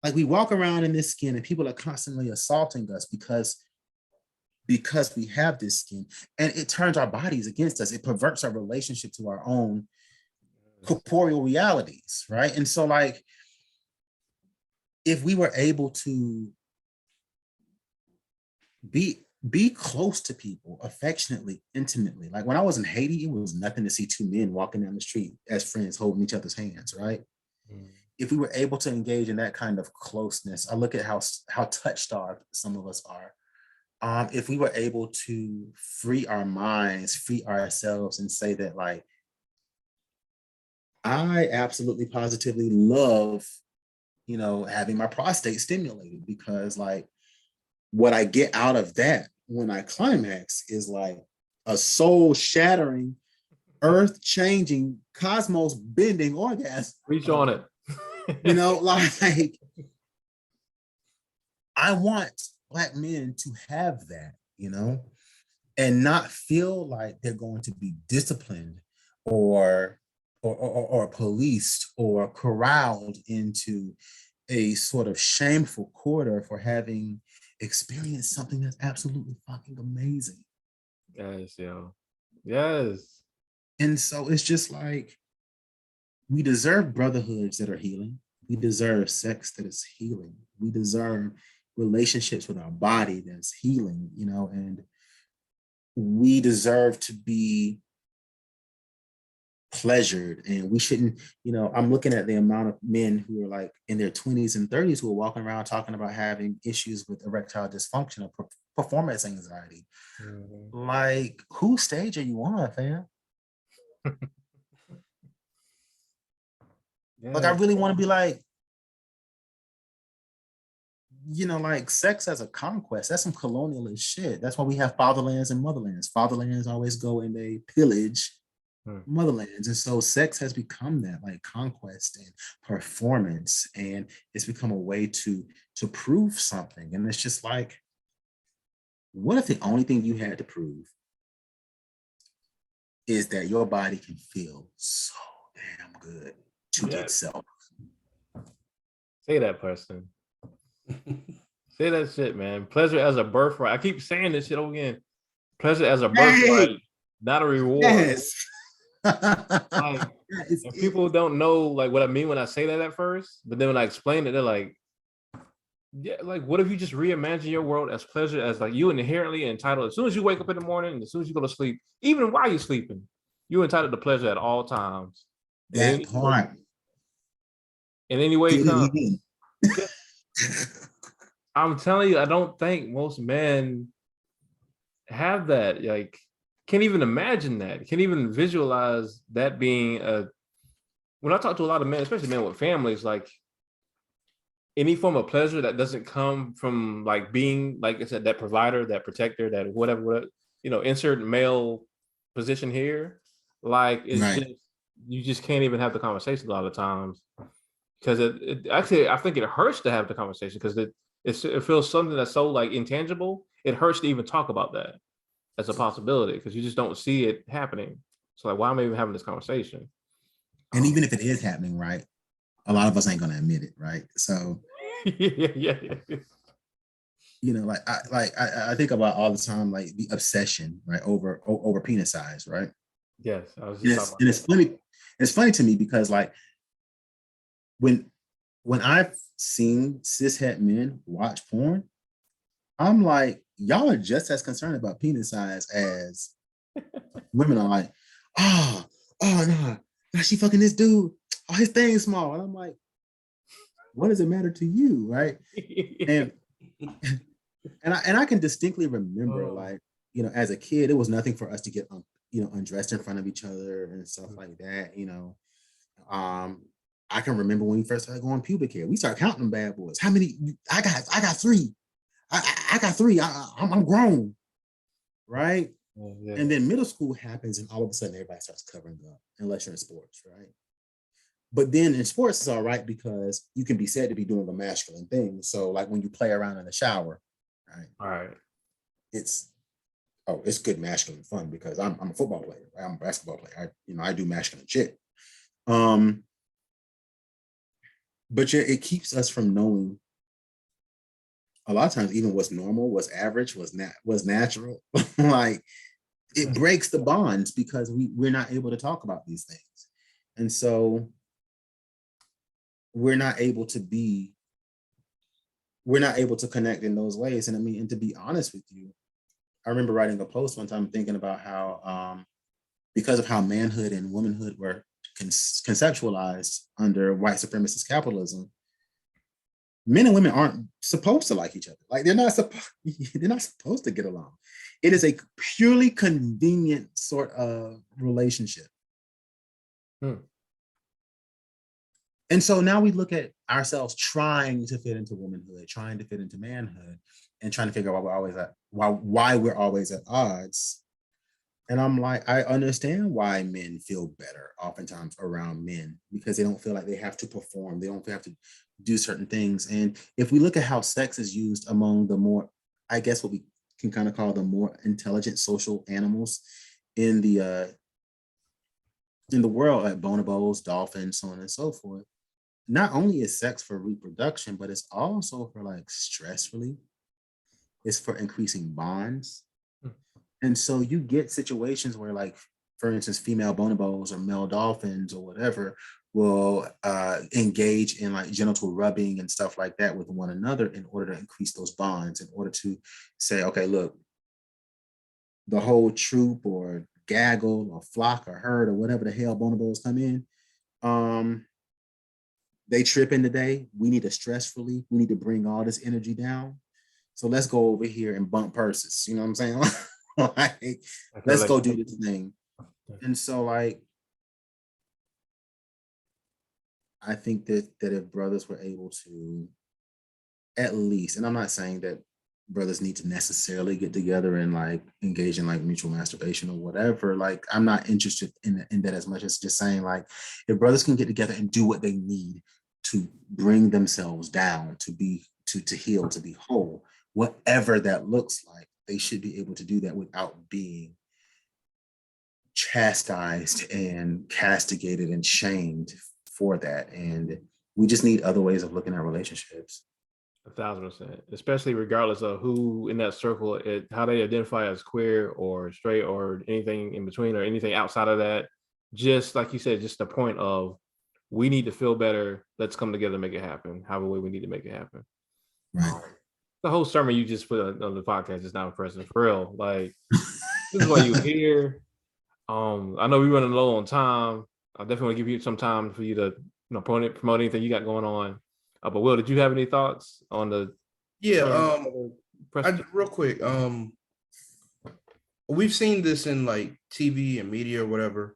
C: Like we walk around in this skin and people are constantly assaulting us because we have this skin, and it turns our bodies against us. It perverts our relationship to our own corporeal realities, right? And so like, if we were able to be close to people affectionately, intimately. Like when I was in Haiti, it was nothing to see two men walking down the street as friends holding each other's hands, right? If we were able to engage in that kind of closeness, I look at how touch-starved some of us are. If we were able to free our minds, free ourselves, and say that like, I absolutely positively love, having my prostate stimulated, because like what I get out of that when I climax is like a soul-shattering, earth-changing, cosmos-bending orgasm.
B: Reach on it.
C: Like I want Black men to have that, and not feel like they're going to be disciplined or policed or corralled into a sort of shameful corridor for having experienced something that's absolutely fucking amazing.
B: Yes, yo. Yes.
C: And so it's just like, we deserve brotherhoods that are healing. We deserve sex that is healing. We deserve relationships with our body that's healing, and we deserve to be pleasured, and we shouldn't, I'm looking at the amount of men who are like in their 20s and 30s who are walking around talking about having issues with erectile dysfunction or performance anxiety. Like, whose stage are you on, fam? Like, I really want to be like, like sex as a conquest. That's some colonialist shit. That's why we have fatherlands and motherlands. Fatherlands always go and they pillage motherlands. And so sex has become that, like, conquest and performance. And it's become a way to prove something. And it's just like, what if the only thing you had to prove is that your body can feel so damn good to itself?
B: Say that, Preston. Say that shit, man. Pleasure as a birthright. I keep saying this shit again. Pleasure as a birthright, not a reward.
C: Yes.
B: Like, and people don't know like what I mean when I say that at first, but then when I explain it, they're like, yeah, like, what if you just reimagine your world as pleasure, as like you inherently entitled, as soon as you wake up in the morning and as soon as you go to sleep, even while you're sleeping, you're entitled to pleasure at all times.
C: That part.
B: In any way it comes. I'm telling you, I don't think most men have that. Like, can't even imagine that. Can't even visualize that being a. When I talk to a lot of men, especially men with families, like any form of pleasure that doesn't come from like being, like I said, that provider, that protector, that whatever, insert male position here. Like, it's just, you just can't even have the conversation a lot of times. Because it actually, I think it hurts to have the conversation because it feels something that's so like intangible. It hurts to even talk about that as a possibility because you just don't see it happening. So like, why am I even having this conversation?
C: And even if it is happening, right, a lot of us ain't gonna admit it, right? So
B: yeah.
C: I think about all the time, like the obsession, right, over penis size, right?
B: Yes, I was just talking about
C: and it's funny. It's funny to me because like when I've seen cishet men watch porn, I'm like, y'all are just as concerned about penis size as women are. Like, oh no, she fucking this dude. Oh, his thing's small. And I'm like, what does it matter to you, right? and I can distinctly remember, like, as a kid, it was nothing for us to get undressed in front of each other and stuff like that. I can remember when we first started going pubic hair. We started counting them bad boys. How many? I got 3. I got 3. I'm grown, right? Yeah. And then middle school happens, and all of a sudden everybody starts covering up, unless you're in sports, right? But then in sports, it's all right because you can be said to be doing a masculine thing. So like when you play around in the shower, right?
B: All right.
C: It's good masculine fun because I'm a football player. Right? I'm a basketball player. I do masculine shit. But yeah, it keeps us from knowing a lot of times even what's normal, what's average, what's natural. Like, it breaks the bonds because we're not able to talk about these things. And so we're not able to connect in those ways. And I mean, and to be honest with you, I remember writing a post one time thinking about how because of how manhood and womanhood were conceptualized under white supremacist capitalism, men and women aren't supposed to like each other. Like, they're not supposed to get along. It is a purely convenient sort of relationship. And so now we look at ourselves trying to fit into womanhood, trying to fit into manhood, and trying to figure out why we're always at odds. And I'm like, I understand why men feel better oftentimes around men, because they don't feel like they have to perform. They don't have to do certain things. And if we look at how sex is used among the more, I guess what we can kind of call the more intelligent social animals in the world, like bonobos, dolphins, so on and so forth, not only is sex for reproduction, but it's also for like stress relief. It's for increasing bonds. And so you get situations where, like, for instance, female bonobos or male dolphins or whatever will engage in like genital rubbing and stuff like that with one another in order to increase those bonds, in order to say, okay, look, the whole troop or gaggle or flock or herd or whatever the hell bonobos come in. They tripping today. We need to stress relief. We need to bring all this energy down. So let's go over here and bump purses. You know what I'm saying? Like, let's go do this thing. And so, like, I think that if brothers were able to at least, and I'm not saying that brothers need to necessarily get together and like engage in like mutual masturbation or whatever. Like, I'm not interested in that as much as just saying like, if brothers can get together and do what they need to bring themselves down, to heal, to be whole, whatever that looks like, they should be able to do that without being chastised and castigated and shamed for that. And we just need other ways of looking at relationships.
B: 1,000%, especially regardless of who in that circle, how they identify as queer or straight or anything in between or anything outside of that. Just like you said, just the point of we need to feel better. Let's come together and make it happen. However way we need to make it happen.
C: Right.
B: The whole sermon you just put on the podcast is not impressive, for real. Like, this is why you're here. I know we're running low on time. I definitely want to give you some time for you to promote anything you got going on. But Will, did you have any thoughts on the?
A: Yeah. Real quick. We've seen this in like TV and media or whatever,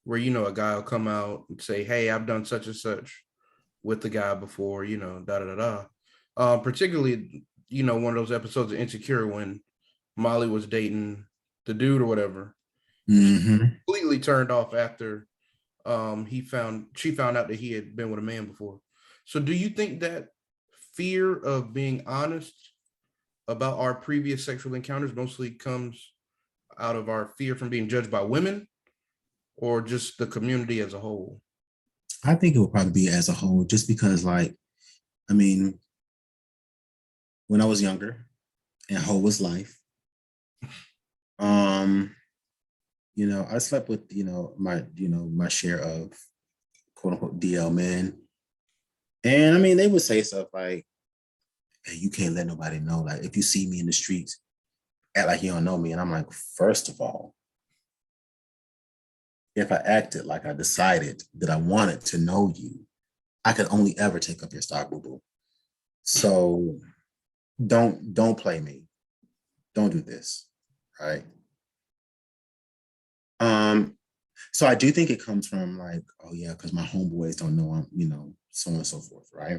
A: where a guy will come out and say, "Hey, I've done such and such with the guy before," da da da da. Particularly, one of those episodes of Insecure when Molly was dating the dude or whatever.
C: Mm-hmm.
A: Completely turned off after she found out that he had been with a man before. So do you think that fear of being honest about our previous sexual encounters mostly comes out of our fear from being judged by women, or just the community as a whole?
C: I think it would probably be as a whole, just because, like, I mean, when I was younger and hoe was life, I slept with, my share of quote unquote DL men. And I mean, they would say stuff like, "Hey, you can't let nobody know. Like, if you see me in the streets, act like you don't know me." And I'm like, first of all, if I acted like I decided that I wanted to know you, I could only ever take up your stock, boo-boo. So don't play me. Don't do this, right? So I do think it comes from like, oh yeah, because my homeboys don't know I'm, so on and so forth, right?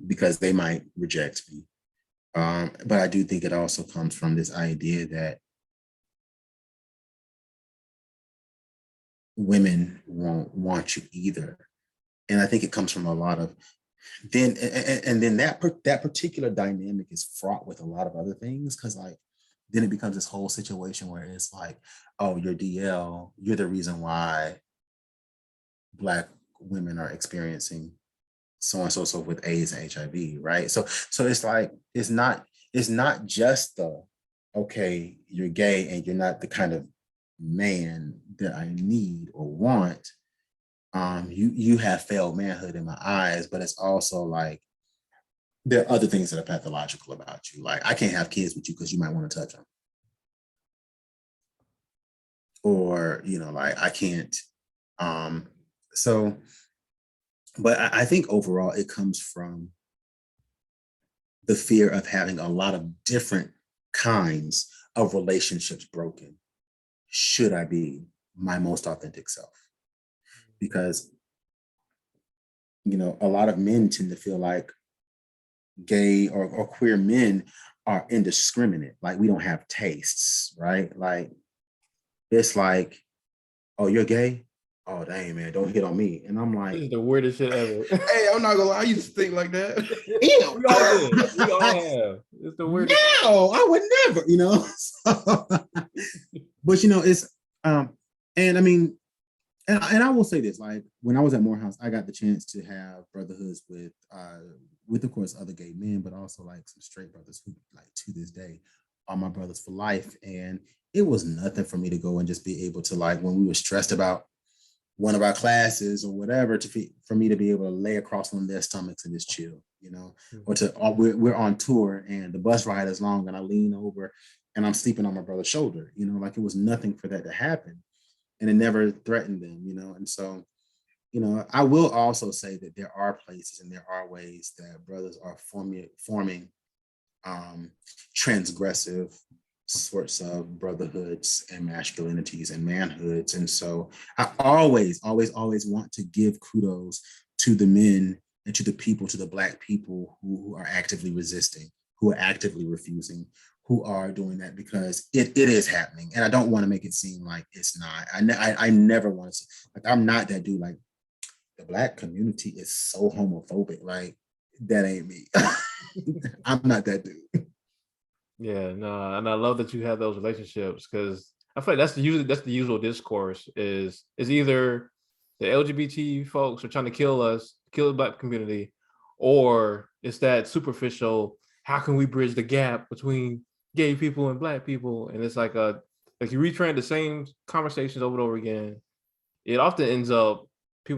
C: Because they might reject me. But I do think it also comes from this idea that women won't want you either. And I think it comes from a lot of then that particular dynamic is fraught with a lot of other things, because like then it becomes this whole situation where it's like, oh, you're DL, you're the reason why Black women are experiencing so and so with AIDS and HIV, right? So it's like it's not just the, okay, you're gay and you're not the kind of man that I need or want. You have failed manhood in my eyes, but it's also like there are other things that are pathological about you. Like, I can't have kids with you because you might want to touch them. Or, like I can't. But I think overall it comes from the fear of having a lot of different kinds of relationships broken. Should I be my most authentic self? Because, a lot of men tend to feel like gay or queer men are indiscriminate. Like, we don't have tastes, right? Like, it's like, oh, you're gay? Oh, dang, man, don't hit on me. And I'm like,
B: this is the weirdest shit ever.
A: Hey, I'm not gonna lie, I used to think like that.
C: Ew.
B: We all did. We all have. It's the weirdest.
C: No, I would never, But it's and I mean, and I will say this, like when I was at Morehouse, I got the chance to have brotherhoods with of course other gay men, but also like some straight brothers who, like, to this day are my brothers for life. And it was nothing for me to go and just be able to, like, when we were stressed about one of our classes or whatever, for me to be able to lay across one of their stomachs and just chill, or we're on tour and the bus ride is long and I lean over and I'm sleeping on my brother's shoulder, you know, like it was nothing for that to happen. And it never threatened them, you know. And so, you know, I will also say that there are places and there are ways that brothers are forming transgressive sorts of brotherhoods and masculinities and manhoods. And so I always want to give kudos to the men and to the people, to the Black people who are actively resisting, who are actively refusing, who are doing that, because it is happening. And I don't want to make it seem like it's not. I never want to, like, I'm not that dude. Like, the Black community is so homophobic. Like, that ain't me. I'm not that dude.
B: Yeah, no, and I love that you have those relationships, because I feel like that's the usual discourse is either the LGBT folks are trying to kill us, kill the Black community, or it's that superficial, how can we bridge the gap between gay people and Black people? And it's like you retrain the same conversations over and over again. It often ends up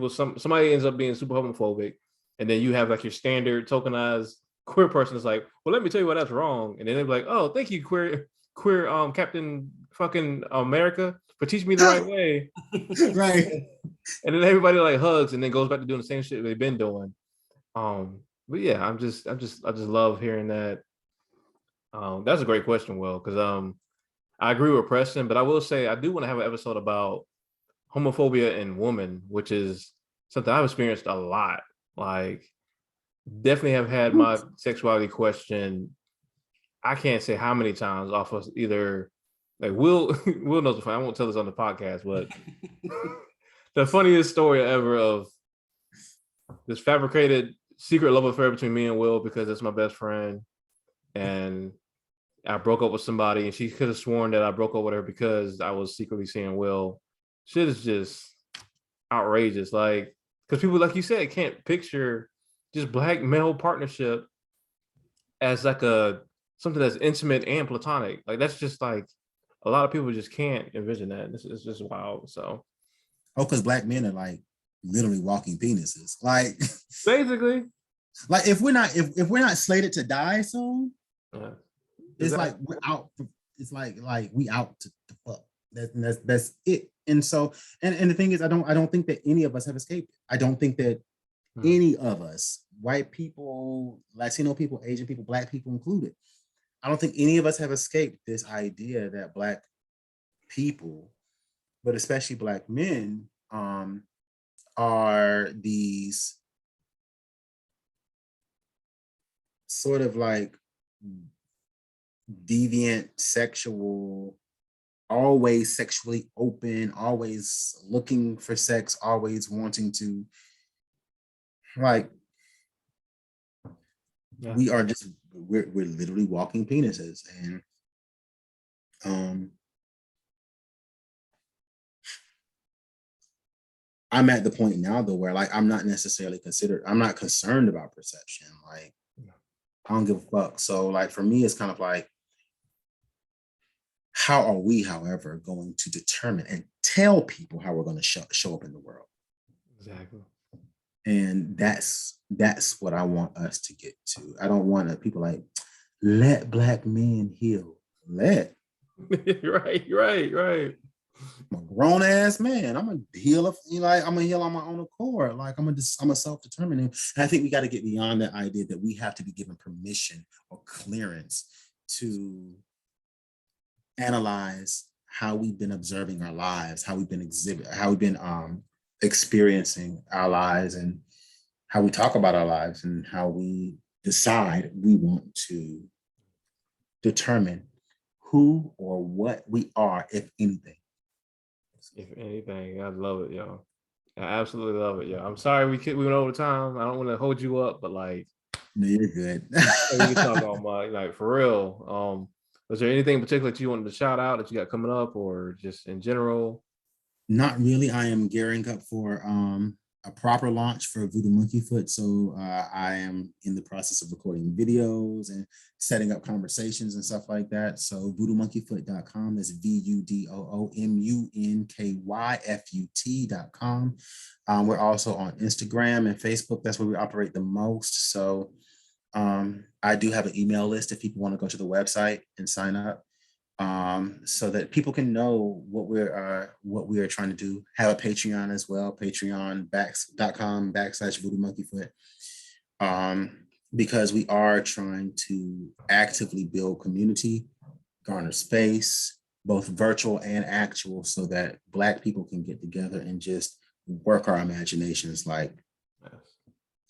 B: somebody ends up being super homophobic, and then you have like your standard tokenized queer person is like, well, let me tell you why that's wrong. And then they're like, oh, thank you, queer Captain fucking America, for teaching me the right way.
C: Right.
B: And then everybody like hugs and then goes back to doing the same shit they've been doing. But yeah, I just love hearing that. That's a great question, Will, because I agree with Preston, but I will say I do want to have an episode about homophobia in women, which is something I've experienced a lot. Like, definitely have had my sexuality questioned. I can't say how many times off of either, like, Will knows the fun. I won't tell this on the podcast, but the funniest story ever of this fabricated secret love affair between me and Will, because it's my best friend, and I broke up with somebody, and she could have sworn that I broke up with her because I was secretly seeing Will. Shit is just outrageous. Like, because people, like you said, can't picture just Black male partnership as like something that's intimate and platonic. Like, that's just like, a lot of people just can't envision that. It's just wild. So,
C: because Black men are like literally walking penises. Like,
B: basically,
C: like if we're not slated to die soon, it's
B: exactly.
C: like we're out. It's like we out to fuck. That's it. And so, and the thing is, I don't think that any of us have escaped it. I don't think that any of us, white people, Latino people, Asian people, Black people included, I don't think any of us have escaped this idea that Black people, but especially Black men, are these sort of like deviant, sexual, always sexually open, always looking for sex, always wanting to, like, we are just, we're literally walking penises. And I'm at the point now though where, like, I'm not concerned about perception. Like, I don't give a fuck. So, like, for me, it's kind of like, how are we, however, going to determine and tell people how we're going to show up in the world?
B: Exactly.
C: And that's what I want us to get to. I don't want people like, let Black men heal.
B: Right.
C: I'm a grown ass man. I'm gonna heal. I'm gonna heal on my own accord. Like, I'm a self-determining. And I think we got to get beyond that idea that we have to be given permission or clearance to analyze how we've been observing our lives, how we've been experiencing our lives, and how we talk about our lives, and how we decide we want to determine who or what we are, if anything.
B: If anything, I love it, yo. I absolutely love it, yo. I'm sorry we went over time. I don't want to hold you up, but like,
C: no, you're good.
B: we can talk all my, like, for real. Was there anything in particular that you wanted to shout out that you got coming up, or just in general?
C: Not really. I am gearing up for a proper launch for VudooMunkyFut. So I am in the process of recording videos and setting up conversations and stuff like that. So VudooMunkyFut.com is VudooMunkyFut.com. We're also on Instagram and Facebook. That's where we operate the most. So I do have an email list if people want to go to the website and sign up. so that people can know what we are trying to do. Have a Patreon as well, patreon.com/VudooMunkyFut, because we are trying to actively build community, garner space, both virtual and actual, so that Black people can get together and just work our imaginations like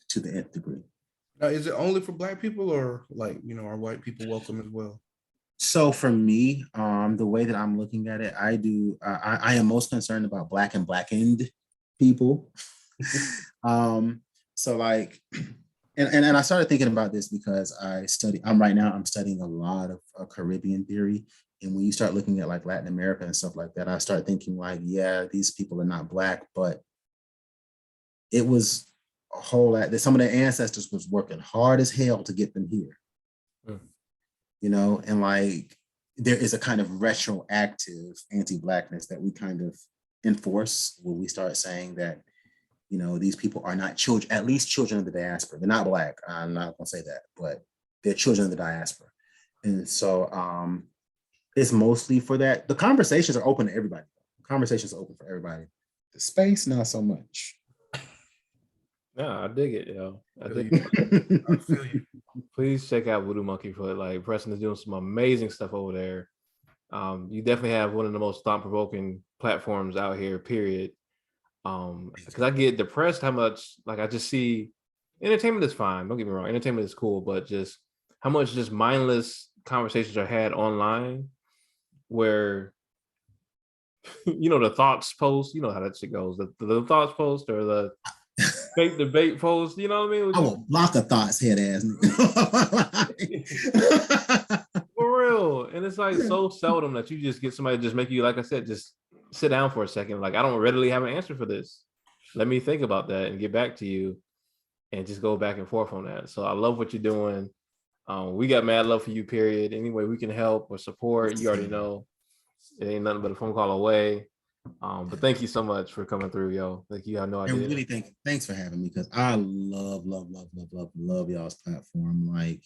C: to the nth degree.
A: Now, is it only for Black people, or like, are white people welcome as well?
C: So for me, the way that I'm looking at it, I am most concerned about Black and Blackened people. So like, and I started thinking about this because I'm studying a lot of Caribbean theory. And when you start looking at like Latin America and stuff like that, I start thinking like, yeah, these people are not Black, but it was a whole lot that some of their ancestors was working hard as hell to get them here. And like there is a kind of retroactive anti-Blackness that we kind of enforce when we start saying that, these people are not children, at least children of the diaspora. They're not Black. I'm not gonna say that, but they're children of the diaspora. And so it's mostly for that. The conversations are open to everybody. Conversations are open for everybody. The space, not so much.
B: No, I dig it, yo. I feel you. Please check out VudooMunkyFut. Like Preston is doing some amazing stuff over there. You definitely have one of the most thought-provoking platforms out here, period. Because I get depressed how much, like, I just see entertainment is fine. Don't get me wrong, entertainment is cool, but just how much just mindless conversations are had online where the thoughts post, how that shit goes. The thoughts post or the fake debate post, you know what I mean?
C: I will block a thoughts head ass.
B: For real. And it's like so seldom that you just get somebody to just make you, like I said, just sit down for a second. Like, I don't readily have an answer for this. Let me think about that and get back to you and just go back and forth on that. So I love what you're doing. We got mad love for you, period. Any way we can help or support, you already know it ain't nothing but a phone call away. But thank you so much for coming through, yo. Like, you have no idea.
C: And really thanks for having me, because I love y'all's platform. Like,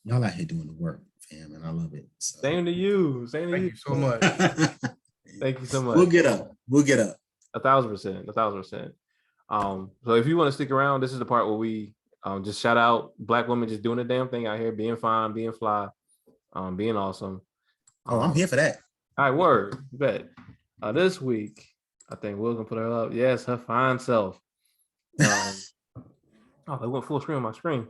C: y'all out here doing the work, fam, and I love it. So.
B: Same to you. Thank you so much. Thank you so much.
C: We'll get up.
B: 1,000%. So if you want to stick around, this is the part where we just shout out Black women just doing the damn thing out here, being fine, being fly, being awesome.
C: I'm here for that.
B: All right, word. Bet. This week, I think Will's gonna put her up. Yes, her fine self. They went full screen on my screen.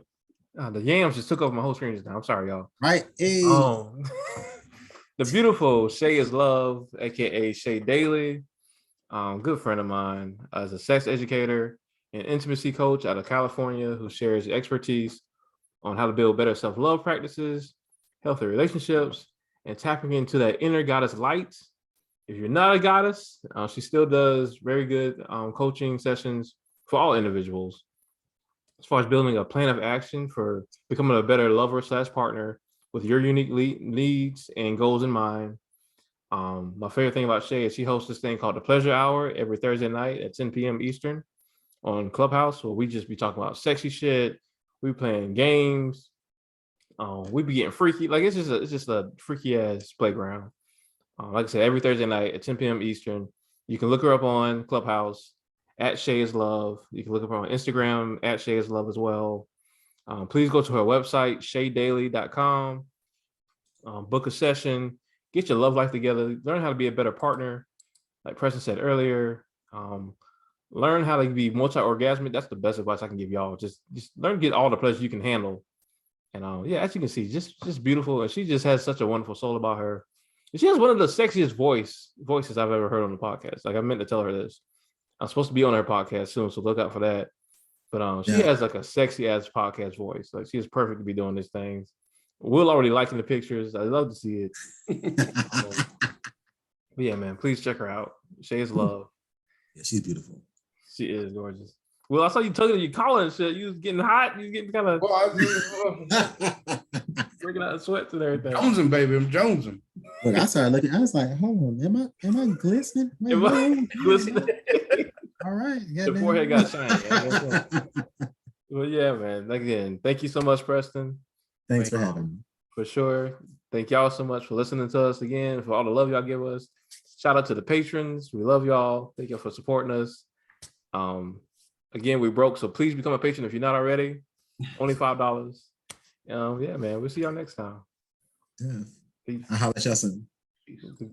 B: The yams just took over my whole screen just now. I'm sorry, y'all.
C: Right. Hey.
B: The beautiful Shay is Love, aka Shay Daly. Good friend of mine, as a sex educator and intimacy coach out of California, who shares expertise on how to build better self-love practices, healthy relationships, and tapping into that inner goddess light. If you're not a goddess, she still does very good coaching sessions for all individuals as far as building a plan of action for becoming a better lover / partner with your unique needs and goals in mind. My favorite thing about Shay is she hosts this thing called the Pleasure Hour every Thursday night at 10 p.m. Eastern on Clubhouse, where we just be talking about sexy shit. We playing games. We be getting freaky. Like, it's just a freaky ass playground. Like I said, every Thursday night at 10 p.m. Eastern. You can look her up on Clubhouse at Shay is Love. You can look up her on Instagram at Shay is Love as well. Please go to her website, shaydaily.com. Book a session. Get your love life together. Learn how to be a better partner. Like Preston said earlier, learn how to be multi-orgasmic. That's the best advice I can give y'all. Just learn to get all the pleasure you can handle. And as you can see, just beautiful. And she just has such a wonderful soul about her. And she has one of the sexiest voices I've ever heard on the podcast. Like, I meant to tell her this. I'm supposed to be on her podcast soon, so look out for that. But she has like a sexy ass podcast voice. Like, she is perfect to be doing these things. Will already liking the pictures. I love to see it. But yeah, man, please check her out. Shay is Love.
C: Yeah, she's beautiful.
B: She is gorgeous. Well, I saw you tugging your collar and shit. You was getting hot. You was getting kind of breaking out of sweats and everything.
A: Jonesing, baby. I'm jonesing.
C: Look, I started looking. I was like, hold on. Am I glistening? Wait,
B: Am I glistening?
C: All right.
B: The forehead got shiny. Well, yeah, man. Again, thank you so much, Preston.
C: Thanks for having me.
B: For sure. Thank y'all so much for listening to us again, for all the love y'all give us. Shout out to the patrons. We love y'all. Thank y'all for supporting us. Again, we broke, so please become a patron if you're not already. Only $5. Yeah, man. We'll see y'all next time.
C: Yeah.
B: Peace.
C: I'll holler at y'all soon.
B: Peace.